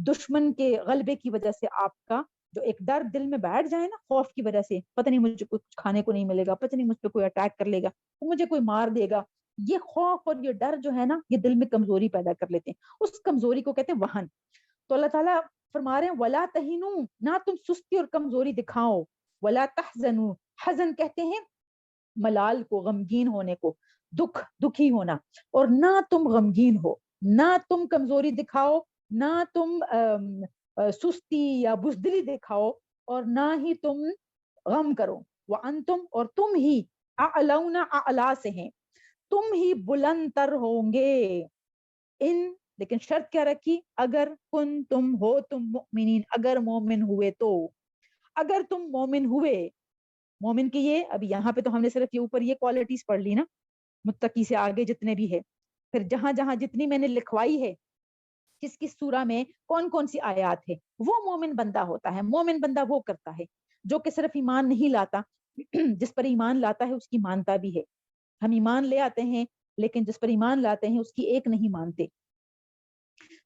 دشمن کے غلبے کی وجہ سے آپ کا جو ایک ڈر دل میں بیٹھ جائے نا, خوف کی وجہ سے, پتہ نہیں مجھے کچھ کھانے کو نہیں ملے گا, پتہ نہیں مجھ پہ کوئی اٹیک کر لے گا, مجھے کوئی مار دے گا, یہ خوف اور یہ ڈر جو ہے نا یہ دل میں کمزوری پیدا کر لیتے ہیں. اس کمزوری کو کہتے ہیں وہن. تو اللہ تعالیٰ فرما رہے ہیں ولا تہینوا, نہ تم سستی اور کمزوری دکھاؤ. ولا تحزنوا, حزن کہتے ہیں ملال کو, غمگین ہونے کو, دکھی ہونا. اور نہ تم غمگین ہو, نہ تم کمزوری دکھاؤ, نہ تم سستی یا بزدلی دکھاؤ, اور نہ ہی تم غم کرو. وانتم, اور تم ہی, اعلون, اعلی سے ہیں, تم ہی بلند تر ہوں گے. ان, لیکن شرط کیا رکھی؟ اگر کن تم ہو تم مؤمنین, اگر مومن ہوئے تو. اگر تم مومن ہوئے, مومن کی یہ, اب یہاں پہ تو ہم نے صرف یہ اوپر یہ کوالٹیز پڑھ لی نا, متقی سے آگے جتنے بھی ہے, پھر جہاں جہاں جتنی میں نے لکھوائی ہے کس کس سورہ میں کون کون سی آیات ہے, وہ مومن بندہ ہوتا ہے. مومن بندہ وہ کرتا ہے جو کہ صرف ایمان نہیں لاتا, جس پر ایمان لاتا ہے اس کی مانتا بھی ہے. ہم ایمان لے آتے ہیں لیکن جس پر ایمان لاتے ہیں اس کی ایک نہیں مانتے.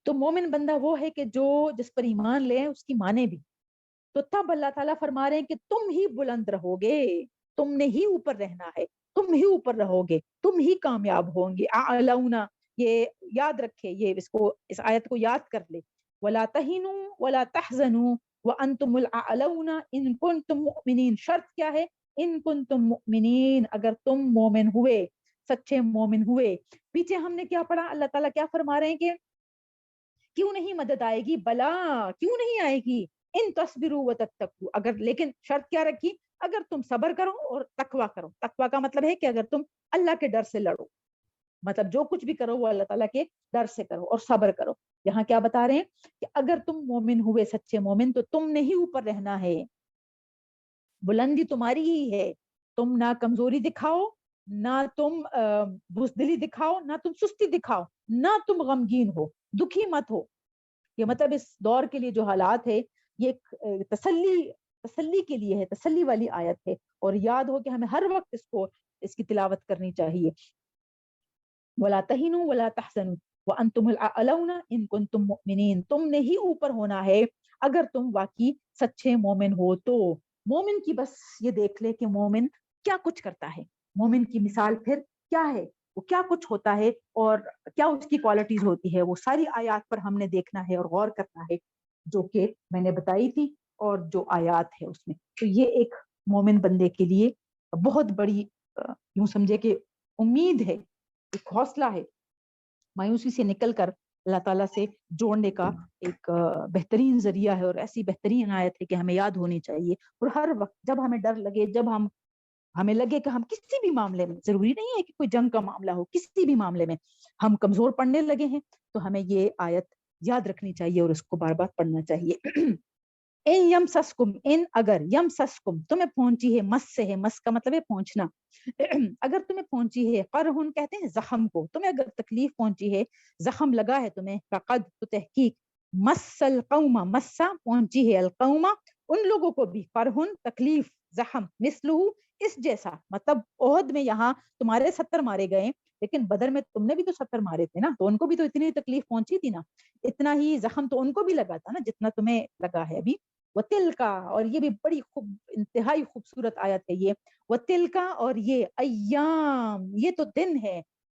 تو مومن بندہ وہ ہے کہ جو جس پر ایمان لے اس کی مانے بھی. تو تب اللہ تعالیٰ فرما رہے ہیں کہ تم ہی بلند رہو گے, تم نے ہی اوپر رہنا ہے, تم ہی اوپر رہو گے, تم ہی کامیاب ہوں گے. اعلونا, یہ یاد رکھے, یہ اس آیت کو یاد کر لے. ولا تہینوا ولا تحزنوا وانتم الاعلون ان کنتم مؤمنین. شرط کیا ہے؟ ان کنتم مؤمنین, اگر تم مومن ہوئے, سچے مومن ہوئے. پیچھے ہم نے کیا پڑھا؟ اللہ تعالیٰ کیا فرما رہے ہیں کہ کیوں نہیں مدد آئے گی؟ بلا, کیوں نہیں آئے گی؟ ان تصبروا وتتقوا, اگر, لیکن شرط کیا رکھی؟ اگر تم صبر کرو اور تقویٰ کرو. تقویٰ کا مطلب ہے کہ اگر تم اللہ کے ڈر سے لڑو, مطلب جو کچھ بھی کرو وہ اللہ تعالیٰ کے ڈر سے کرو اور صبر کرو. یہاں کیا بتا رہے ہیں کہ اگر تم مومن ہوئے, سچے مومن, تو تم نے ہی اوپر رہنا ہے, بلندی تمہاری ہی ہے. تم نہ کمزوری دکھاؤ, نہ تم بزدلی دکھاؤ, نہ تم سستی دکھاؤ, نہ تم غمگین ہو, دکھی مت ہو. یہ مطلب اس دور کے لیے جو حالات ہے یہ تسلی کے لیے ہے, تسلی والی آیت ہے. اور یاد ہو کہ ہمیں ہر وقت اس کی تلاوت کرنی چاہیے. ولا تہینوا ولا تحزنوا وانتم الاعلون ان کنتم مؤمنین, تم نے ہی اوپر ہونا ہے اگر تم واقعی سچے مومن ہو تو. مومن کی بس یہ دیکھ لے کہ مومن کیا کچھ کرتا ہے, مومن کی مثال پھر کیا ہے, وہ کیا کچھ ہوتا ہے اور کیا اس کی کوالٹیز ہوتی ہے, وہ ساری آیات پر ہم نے دیکھنا ہے اور غور کرنا ہے جو کہ میں نے بتائی تھی اور جو آیات ہے اس میں. تو یہ ایک مومن بندے کے لیے بہت بڑی یوں سمجھے کہ امید ہے, ایک حوصلہ ہے, مایوسی سے نکل کر اللہ تعالیٰ سے جوڑنے کا ایک بہترین ذریعہ ہے. اور ایسی بہترین آیت ہے کہ ہمیں یاد ہونی چاہیے. اور ہر وقت جب ہمیں ڈر لگے, جب ہمیں لگے کہ ہم کسی بھی معاملے میں, ضروری نہیں ہے کہ کوئی جنگ کا معاملہ ہو, کسی بھی معاملے میں ہم کمزور پڑنے لگے ہیں, تو ہمیں یہ آیت یاد رکھنی چاہیے اور اس کو بار بار پڑھنا چاہیے. ان یمسسکم, ان اگر, یمسسکم تمہیں پہنچی ہے, مس سے ہے, مس کا مطلب ہے پہنچنا, اگر تمہیں پہنچی ہے, قرحن کہتے ہیں زخم کو, تمہیں اگر تکلیف پہنچی ہے, زخم لگا ہے تمہیں, فقد تو تحقیق, مس القوم, مسا پہنچی ہے, القوم ان لوگوں کو بھی, قرحن تکلیف, زخم, مثلہ اس جیسا, مطلب احد میں یہاں تمہارے 70 مارے گئے, لیکن بدر میں تم نے بھی تو 70 مارے تھے نا, تو ان کو بھی تو اتنی تکلیف پہنچی تھی نا, اتنا ہی زخم تو ان کو بھی لگا تھا نا جتنا تمہیں لگا ہے ابھی. وَتِلْكَ, اور یہ بھی بڑی انتہائی خوبصورت آیت ہے یہ, وَتِلْكَ, اور یہ ایام, یہ تو دن ہے,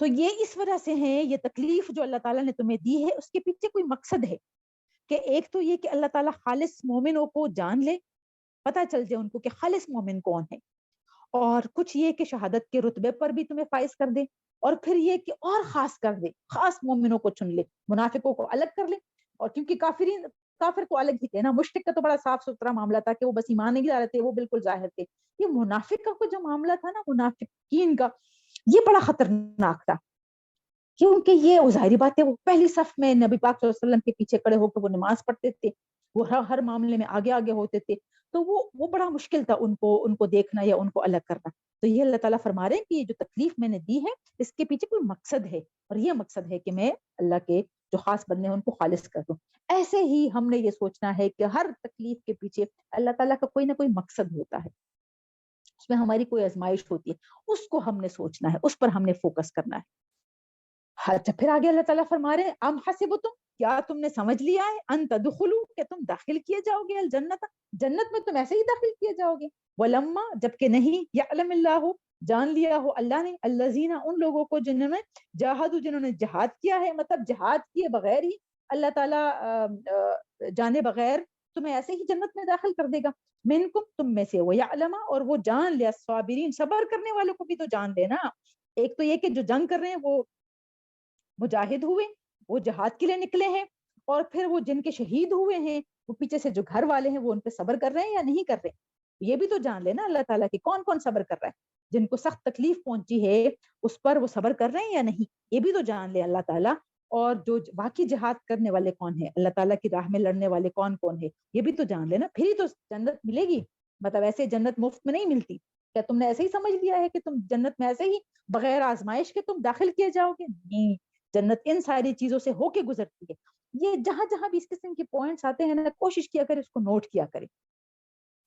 تو یہ اس وجہ سے ہے، یہ تکلیف جو اللہ تعالیٰ نے تمہیں دی ہے اس کے پیچھے کوئی مقصد ہے، کہ ایک تو یہ کہ اللہ تعالیٰ خالص مومنوں کو جان لے، پتہ چل جائے ان کو کہ خالص مومن کون ہے، اور کچھ یہ کہ شہادت کے رتبے پر بھی تمہیں فائز کر دے، اور پھر یہ کہ اور خاص کر دے، خاص مومنوں کو چن لے، منافقوں کو الگ کر لے، اور کیونکہ کافر تو الگ ہی تھے نا، مشرک کا تو بڑا صاف ستھرا معاملہ تھا کہ وہ بس ایمان نہیں لا رہے تھے، وہ بالکل ظاہر تھے، یہ منافق کا جو معاملہ تھا نا، منافقین کا، یہ بڑا خطرناک تھا، کیونکہ یہ ظاہری بات ہے، وہ پہلی صف میں نبی پاک صلی اللہ علیہ وسلم کے پیچھے کھڑے ہو کے وہ نماز پڑھتے تھے، وہ ہر معاملے میں آگے آگے ہوتے تھے، تو وہ بڑا مشکل تھا ان کو دیکھنا یا ان کو الگ کرنا. تو یہ اللہ تعالیٰ فرما رہے ہیں کہ یہ جو تکلیف میں نے دی ہے اس کے پیچھے کوئی مقصد ہے، اور یہ مقصد ہے کہ میں اللہ کے جو خاص بندے ہیں ان کو خالص کر دوں. ایسے ہی ہم نے یہ سوچنا ہے کہ ہر تکلیف کے پیچھے اللہ تعالیٰ کا کوئی نہ کوئی مقصد ہوتا ہے، اس میں ہماری کوئی آزمائش ہوتی ہے، اس کو ہم نے سوچنا ہے، اس پر ہم نے فوکس کرنا ہے. اچھا پھر آگے اللہ تعالیٰ فرما رہے ہیں ام حسبتم، کیا تم نے سمجھ لیا ہے ان تدخلوا، کہ تم داخل کیے جاؤ گے الجنت، جنت میں تم ایسے ہی داخل کیے جاؤ گے، ولما جبکہ نہیں، یعلم اللہ جان لیا ہو اللہ نے، الذین ان لوگوں کو جنہوں نے جاہدوا جنہوں نے جہاد کیا ہے، مطلب جہاد کیے بغیر ہی اللہ تعالیٰ جانے بغیر تمہیں ایسے ہی جنت میں داخل کر دے گا، منکم تم میں سے، ویعلم اور وہ جان لیا الصابرین صبر کرنے والوں کو بھی تو جان لے نا. ایک تو یہ کہ جو جنگ کر رہے ہیں وہ مجاہد ہوئے، وہ جہاد کے لیے نکلے ہیں، اور پھر وہ جن کے شہید ہوئے ہیں وہ پیچھے سے جو گھر والے ہیں وہ ان پہ صبر کر رہے ہیں یا نہیں کر رہے، یہ بھی تو جان لینا اللہ تعالیٰ کی کون کون صبر کر رہا ہے، جن کو سخت تکلیف پہنچی ہے اس پر وہ صبر کر رہے ہیں یا نہیں، یہ بھی تو جان لے اللہ تعالیٰ. اور جو باقی جہاد کرنے والے کون ہیں، اللہ تعالیٰ کی راہ میں لڑنے والے کون کون ہے، یہ بھی تو جان لینا، پھر ہی تو جنت ملے گی. مطلب ایسے جنت مفت میں نہیں ملتی، کیا تم نے ایسے ہی سمجھ لیا ہے کہ تم جنت میں ایسے ہی بغیر آزمائش کے تم داخل کیے جاؤ گے؟ نہیں، جنت ان ساری چیزوں سے ہو کے گزرتی ہے. یہ جہاں جہاں بھی اس قسم کے پوائنٹس آتے ہیں نا، کوشش کیا کرے اس کو نوٹ کیا کرے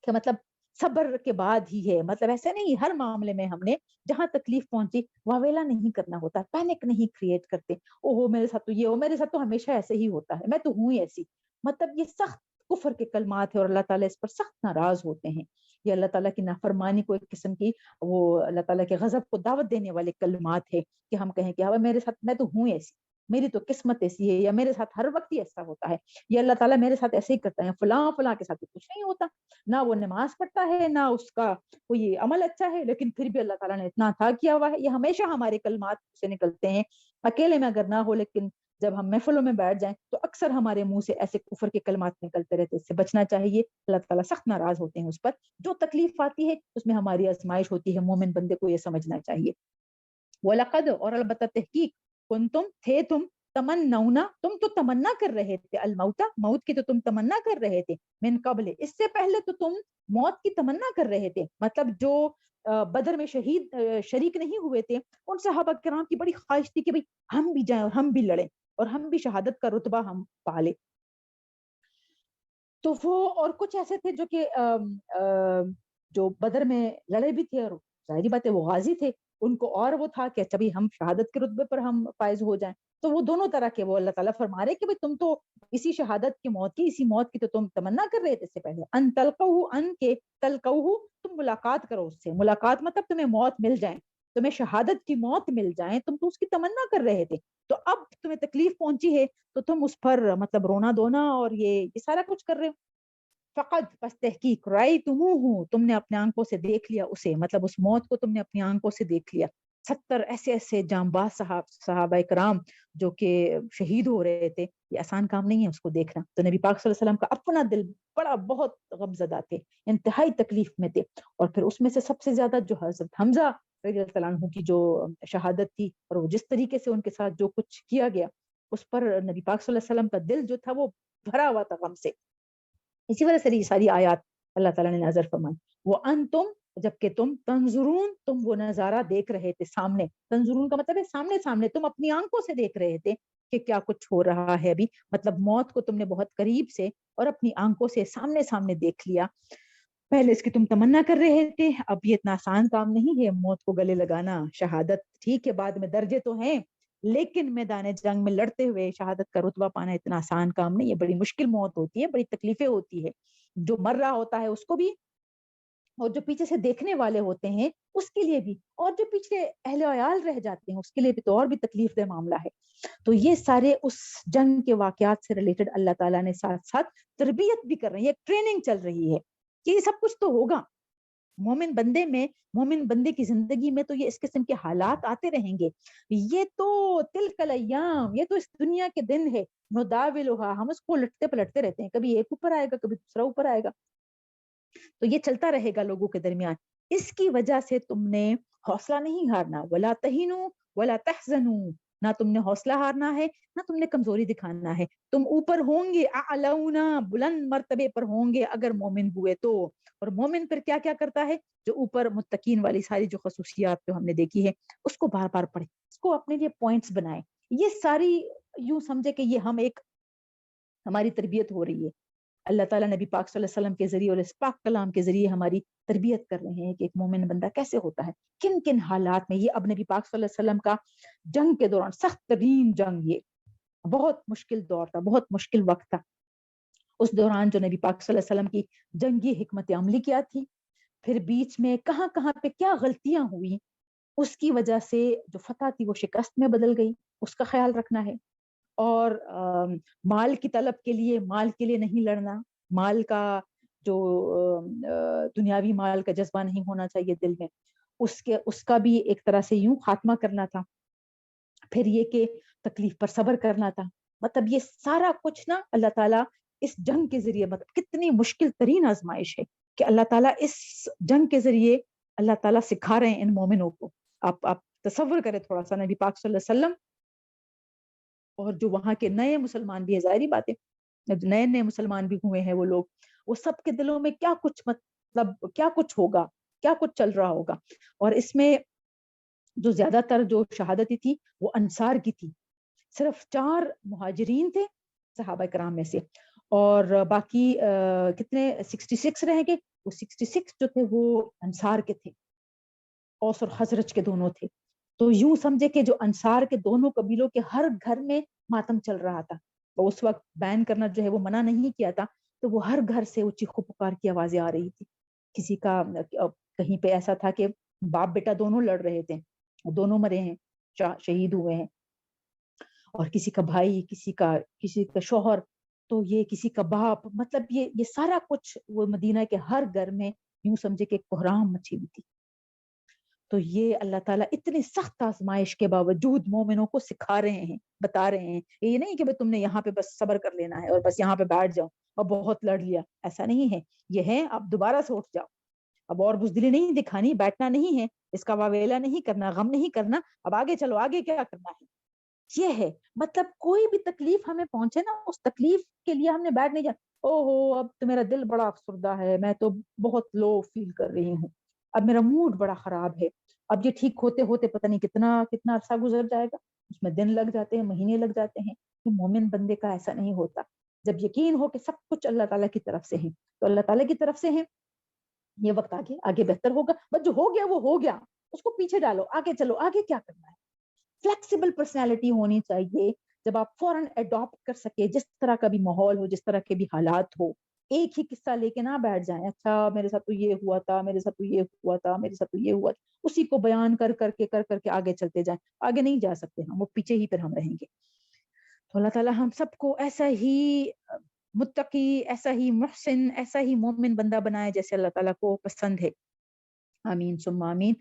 کہ مطلب صبر کے بعد ہی ہے، مطلب ایسے نہیں ہر معاملے میں ہم نے جہاں تکلیف پہنچی واویلا نہیں کرنا ہوتا، پینک نہیں کریٹ کرتے، اوہو میرے ساتھ تو یہ ہو، میرے ساتھ تو ہمیشہ ایسے ہی ہوتا ہے، میں تو ہوں ہی ایسی. مطلب یہ سخت کفر کے کلمات ہے اور اللہ تعالیٰ اس پر سخت ناراض ہوتے ہیں. یہ اللہ تعالیٰ کی نافرمانی کو ایک قسم کی وہ اللہ تعالیٰ کے غضب کو دعوت دینے والے کلمات ہے کہ ہم کہیں کہ میرے ساتھ میں تو ہوں ایسی، میری تو قسمت ایسی ہے، یا میرے ساتھ ہر وقت ہی ایسا ہوتا ہے، یہ اللہ تعالیٰ میرے ساتھ ایسے ہی کرتا ہے، فلاں فلاں کے ساتھ کچھ نہیں ہوتا، نہ وہ نماز پڑھتا ہے نہ اس کا کوئی عمل اچھا ہے، لیکن پھر بھی اللہ تعالیٰ نے اتنا تھا کیا ہوا ہے. یہ ہمیشہ ہمارے کلمات سے نکلتے ہیں، اکیلے میں اگر نہ ہو، لیکن جب ہم محفلوں میں بیٹھ جائیں تو اکثر ہمارے منہ سے ایسے کفر کے کلمات نکلتے رہتے، اس سے بچنا چاہیے. اللہ تعالیٰ سخت ناراض ہوتے ہیں اس پر، جو تکلیف آتی ہے اس میں ہماری آزمائش ہوتی ہے، مومن بندے کو یہ سمجھنا چاہیے. وَلَقَدْ اور البتہ تحقیق کنتم تھے تم تمنونا تم تو تمنا کر رہے تھے، الموت موت کی تو تم تمنا کر رہے تھے، من قبل اس سے پہلے تو تم موت کی تمنا کر رہے تھے. مطلب جو بدر میں شہید شریک نہیں ہوئے تھے ان صحابہ کرام کی بڑی خواہش تھی کہ بھئی ہم بھی جائیں اور ہم بھی لڑیں اور ہم بھی شہادت کا رتبہ ہم پالیں. تو وہ اور کچھ ایسے تھے جو کہ جو بدر میں لڑے بھی تھے اور ظاہری بات ہے وہ غازی تھے، ان کو اور وہ تھا کہ اچھا بھی ہم شہادت کے رتبے پر ہم فائز ہو جائیں. تو وہ دونوں طرح کے وہ اللہ تعالیٰ فرما رہے کہ بھئی تم تو اسی شہادت کی موت کی، اسی موت کی تو تم تمنا کر رہے تھے اس سے پہلے، ان تلقوہ ان کے تلقوہ تم ملاقات کرو اس سے، ملاقات مطلب تمہیں موت مل جائیں، تمہیں شہادت کی موت مل جائیں، تم تو اس کی تمنا کر رہے تھے. تو اب تمہیں تکلیف پہنچی ہے تو تم اس پر مطلب رونا دھونا اور یہ سارا کچھ کر رہے ہو. فقط پس تحقیق رأیتموہ تم نے اپنے آنکھوں سے دیکھ لیا اسے، مطلب اس موت کو تم نے اپنی آنکھوں سے دیکھ لیا. 70 ایسے ایسے جانباز صحابہ کرام جو کہ شہید ہو رہے تھے، یہ آسان کام نہیں ہے اس کو دیکھنا. تو نبی پاک صلی اللہ علیہ وسلم کا اپنا دل بڑا بہت غمزدہ تھے، انتہائی تکلیف میں تھے. اور پھر اس میں سے سب سے زیادہ جو حضرت حمزہ رضی اللہ عنہ کی جو شہادت تھی اور وہ جس طریقے سے ان کے ساتھ جو کچھ کیا گیا، اس پر نبی پاک صلی اللہ علیہ وسلم کا دل جو تھا وہ بھرا ہوا تھا غم سے. اسی وجہ سے یہ ساری آیات اللہ تعالیٰ نے نظر فرمائی. وہ انتم جبکہ تم تنظرون تم وہ نظارہ دیکھ رہے تھے، سامنے تنظرون کا مطلب ہے سامنے سامنے تم اپنی آنکھوں سے دیکھ رہے تھے کہ کیا کچھ ہو رہا ہے ابھی، مطلب موت کو تم نے بہت قریب سے اور اپنی آنکھوں سے سامنے سامنے دیکھ لیا. پہلے اس کی تم تمنا کر رہے تھے، اب یہ اتنا آسان کام نہیں ہے موت کو گلے لگانا. شہادت ٹھیک ہے بعد میں درجے تو ہیں، لیکن میدان جنگ میں لڑتے ہوئے شہادت کا رتبہ پانا اتنا آسان کام نہیں ہے، بڑی مشکل موت ہوتی ہے، بڑی تکلیفیں ہوتی ہے. جو مر رہا ہوتا ہے اس کو بھی اور جو پیچھے سے دیکھنے والے ہوتے ہیں اس کے لیے بھی، اور جو پیچھے اہل عیال رہ جاتے ہیں اس کے لیے بھی تو اور بھی تکلیف دہ معاملہ ہے۔ تو یہ سارے اس جنگ کے واقعات سے ریلیٹڈ اللہ تعالیٰ نے ساتھ ساتھ تربیت بھی کر رہی ہے، ایک ٹریننگ چل رہی ہے کہ یہ سب کچھ تو ہوگا مومن بندے میں، مومن بندے کی زندگی میں تو یہ اس قسم کے حالات آتے رہیں گے۔ یہ تو تلک الایام، یہ تو اس دنیا کے دن ہے، نداولھا، ہم اس کو لٹتے پلٹتے رہتے ہیں، کبھی ایک اوپر آئے گا کبھی دوسرا اوپر آئے گا، تو یہ چلتا رہے گا لوگوں کے درمیان۔ اس کی وجہ سے تم نے حوصلہ نہیں ہارنا، ولا تہینوا ولا تحزنوا، نہ تم نے حوصلہ ہارنا ہے نہ تم نے کمزوری دکھانا ہے، تم اوپر ہوں گے، اعلونا، بلند مرتبے پر ہوں گے اگر مومن ہوئے تو۔ اور مومن پھر کیا کیا کرتا ہے؟ جو اوپر متقین والی ساری جو خصوصیات جو ہم نے دیکھی ہے اس کو بار بار پڑھے، اس کو اپنے لیے پوائنٹس بنائے۔ یہ ساری یوں سمجھے کہ یہ ہم ایک ہماری تربیت ہو رہی ہے، اللہ تعالیٰ نبی پاک صلی اللہ علیہ وسلم کے ذریعے اور اس پاک کلام کے ذریعے ہماری تربیت کر رہے ہیں کہ ایک مومن بندہ کیسے ہوتا ہے، کن کن حالات میں۔ یہ اب نبی پاک صلی اللہ علیہ وسلم کا جنگ کے دوران، سخت ترین جنگ، یہ بہت مشکل دور تھا، بہت مشکل وقت تھا، اس دوران جو نبی پاک صلی اللہ علیہ وسلم کی جنگی حکمت عملی کیا تھی، پھر بیچ میں کہاں کہاں پہ کیا غلطیاں ہوئی، اس کی وجہ سے جو فتح تھی وہ شکست میں بدل گئی، اس کا خیال رکھنا ہے۔ اور مال کی طلب کے لیے، مال کے لیے نہیں لڑنا، مال کا جو دنیاوی مال کا جذبہ نہیں ہونا چاہیے دل میں، اس کا بھی ایک طرح سے یوں خاتمہ کرنا تھا۔ پھر یہ کہ تکلیف پر صبر کرنا تھا۔ مطلب یہ سارا کچھ نا اللہ تعالیٰ اس جنگ کے ذریعے، مطلب کتنی مشکل ترین آزمائش ہے کہ اللہ تعالیٰ اس جنگ کے ذریعے اللہ تعالیٰ سکھا رہے ہیں ان مومنوں کو۔ آپ تصور کریں تھوڑا سا، نبی پاک صلی اللہ علیہ وسلم اور جو وہاں کے نئے مسلمان بھی ہے، ظاہری بات ہے نئے نئے مسلمان بھی ہوئے ہیں وہ لوگ، وہ سب کے دلوں میں کیا کچھ، مطلب کیا کچھ ہوگا، کیا کچھ چل رہا ہوگا۔ اور اس میں جو زیادہ تر جو شہادتی تھی وہ انصار کی تھی، صرف 4 مہاجرین تھے صحابہ کرام میں سے، اور باقی کتنے 66 رہیں گے، وہ 66 جو تھے وہ انصار کے تھے، اوس اور خزرج کے دونوں تھے۔ تو یوں سمجھے کہ جو انصار کے دونوں قبیلوں کے ہر گھر میں ماتم چل رہا تھا، تو اس وقت بین کرنا جو ہے وہ منع نہیں کیا تھا، تو وہ ہر گھر سے وہ چیخو پکار کی آوازیں آ رہی تھی۔ کسی کا کہیں پہ ایسا تھا کہ باپ بیٹا دونوں لڑ رہے تھے، دونوں مرے ہیں، شہید ہوئے ہیں، اور کسی کا بھائی، کسی کا شوہر، تو یہ کسی کا باپ، مطلب یہ سارا کچھ وہ مدینہ کے ہر گھر میں یوں سمجھے کہ ایک کوہرام مچی ہوئی تھی۔ تو یہ اللہ تعالیٰ اتنی سخت آزمائش کے باوجود مومنوں کو سکھا رہے ہیں، بتا رہے ہیں، یہ نہیں کہ تم نے یہاں پہ بس صبر کر لینا ہے اور بس یہاں پہ بیٹھ جاؤ اور بہت لڑ لیا، ایسا نہیں ہے۔ یہ ہے اب دوبارہ سے اٹھ جاؤ، اب اور بزدلی نہیں دکھانی، بیٹھنا نہیں ہے، اس کا واویلا نہیں کرنا، غم نہیں کرنا، اب آگے چلو، آگے کیا کرنا ہے۔ یہ ہے مطلب کوئی بھی تکلیف ہمیں پہنچے نا، اس تکلیف کے لیے ہم نے بیٹھ نہیں جانا، او ہو اب تو میرا دل بڑا افسردہ ہے، میں تو بہت لو فیل کر رہی ہوں، اب میرا موڈ بڑا خراب ہے، اب یہ ٹھیک ہوتے ہوتے پتہ نہیں کتنا عرصہ گزر جائے گا، اس میں دن لگ جاتے ہیں، مہینے لگ جاتے ہیں۔ کہ مومن بندے کا ایسا نہیں ہوتا، جب یقین ہو کہ سب کچھ اللہ تعالیٰ کی طرف سے ہے تو اللہ تعالیٰ کی طرف سے ہے، یہ وقت آگے بہتر ہوگا، بس جو ہو گیا وہ ہو گیا، اس کو پیچھے ڈالو، آگے چلو، آگے کیا کرنا ہے۔ فلیکسیبل پرسنالٹی ہونی چاہیے، جب آپ فوراً اڈاپٹ کر سکے جس طرح کا بھی ماحول ہو، جس طرح کے بھی حالات ہو، ایک ہی قصہ لے کے نہ بیٹھ جائیں، اچھا میرے ساتھ تو یہ ہوا تھا، میرے ساتھ تو یہ ہوا تھا، میرے ساتھ تو یہ ہوا تھا، اسی کو بیان کر کے آگے چلتے جائیں، آگے نہیں جا سکتے ہم، وہ پیچھے ہی پھر ہم رہیں گے۔ تو اللہ تعالیٰ ہم سب کو ایسا ہی متقی، ایسا ہی محسن، ایسا ہی مومن بندہ بنائے جیسے اللہ تعالیٰ کو پسند ہے۔ آمین ثم آمین۔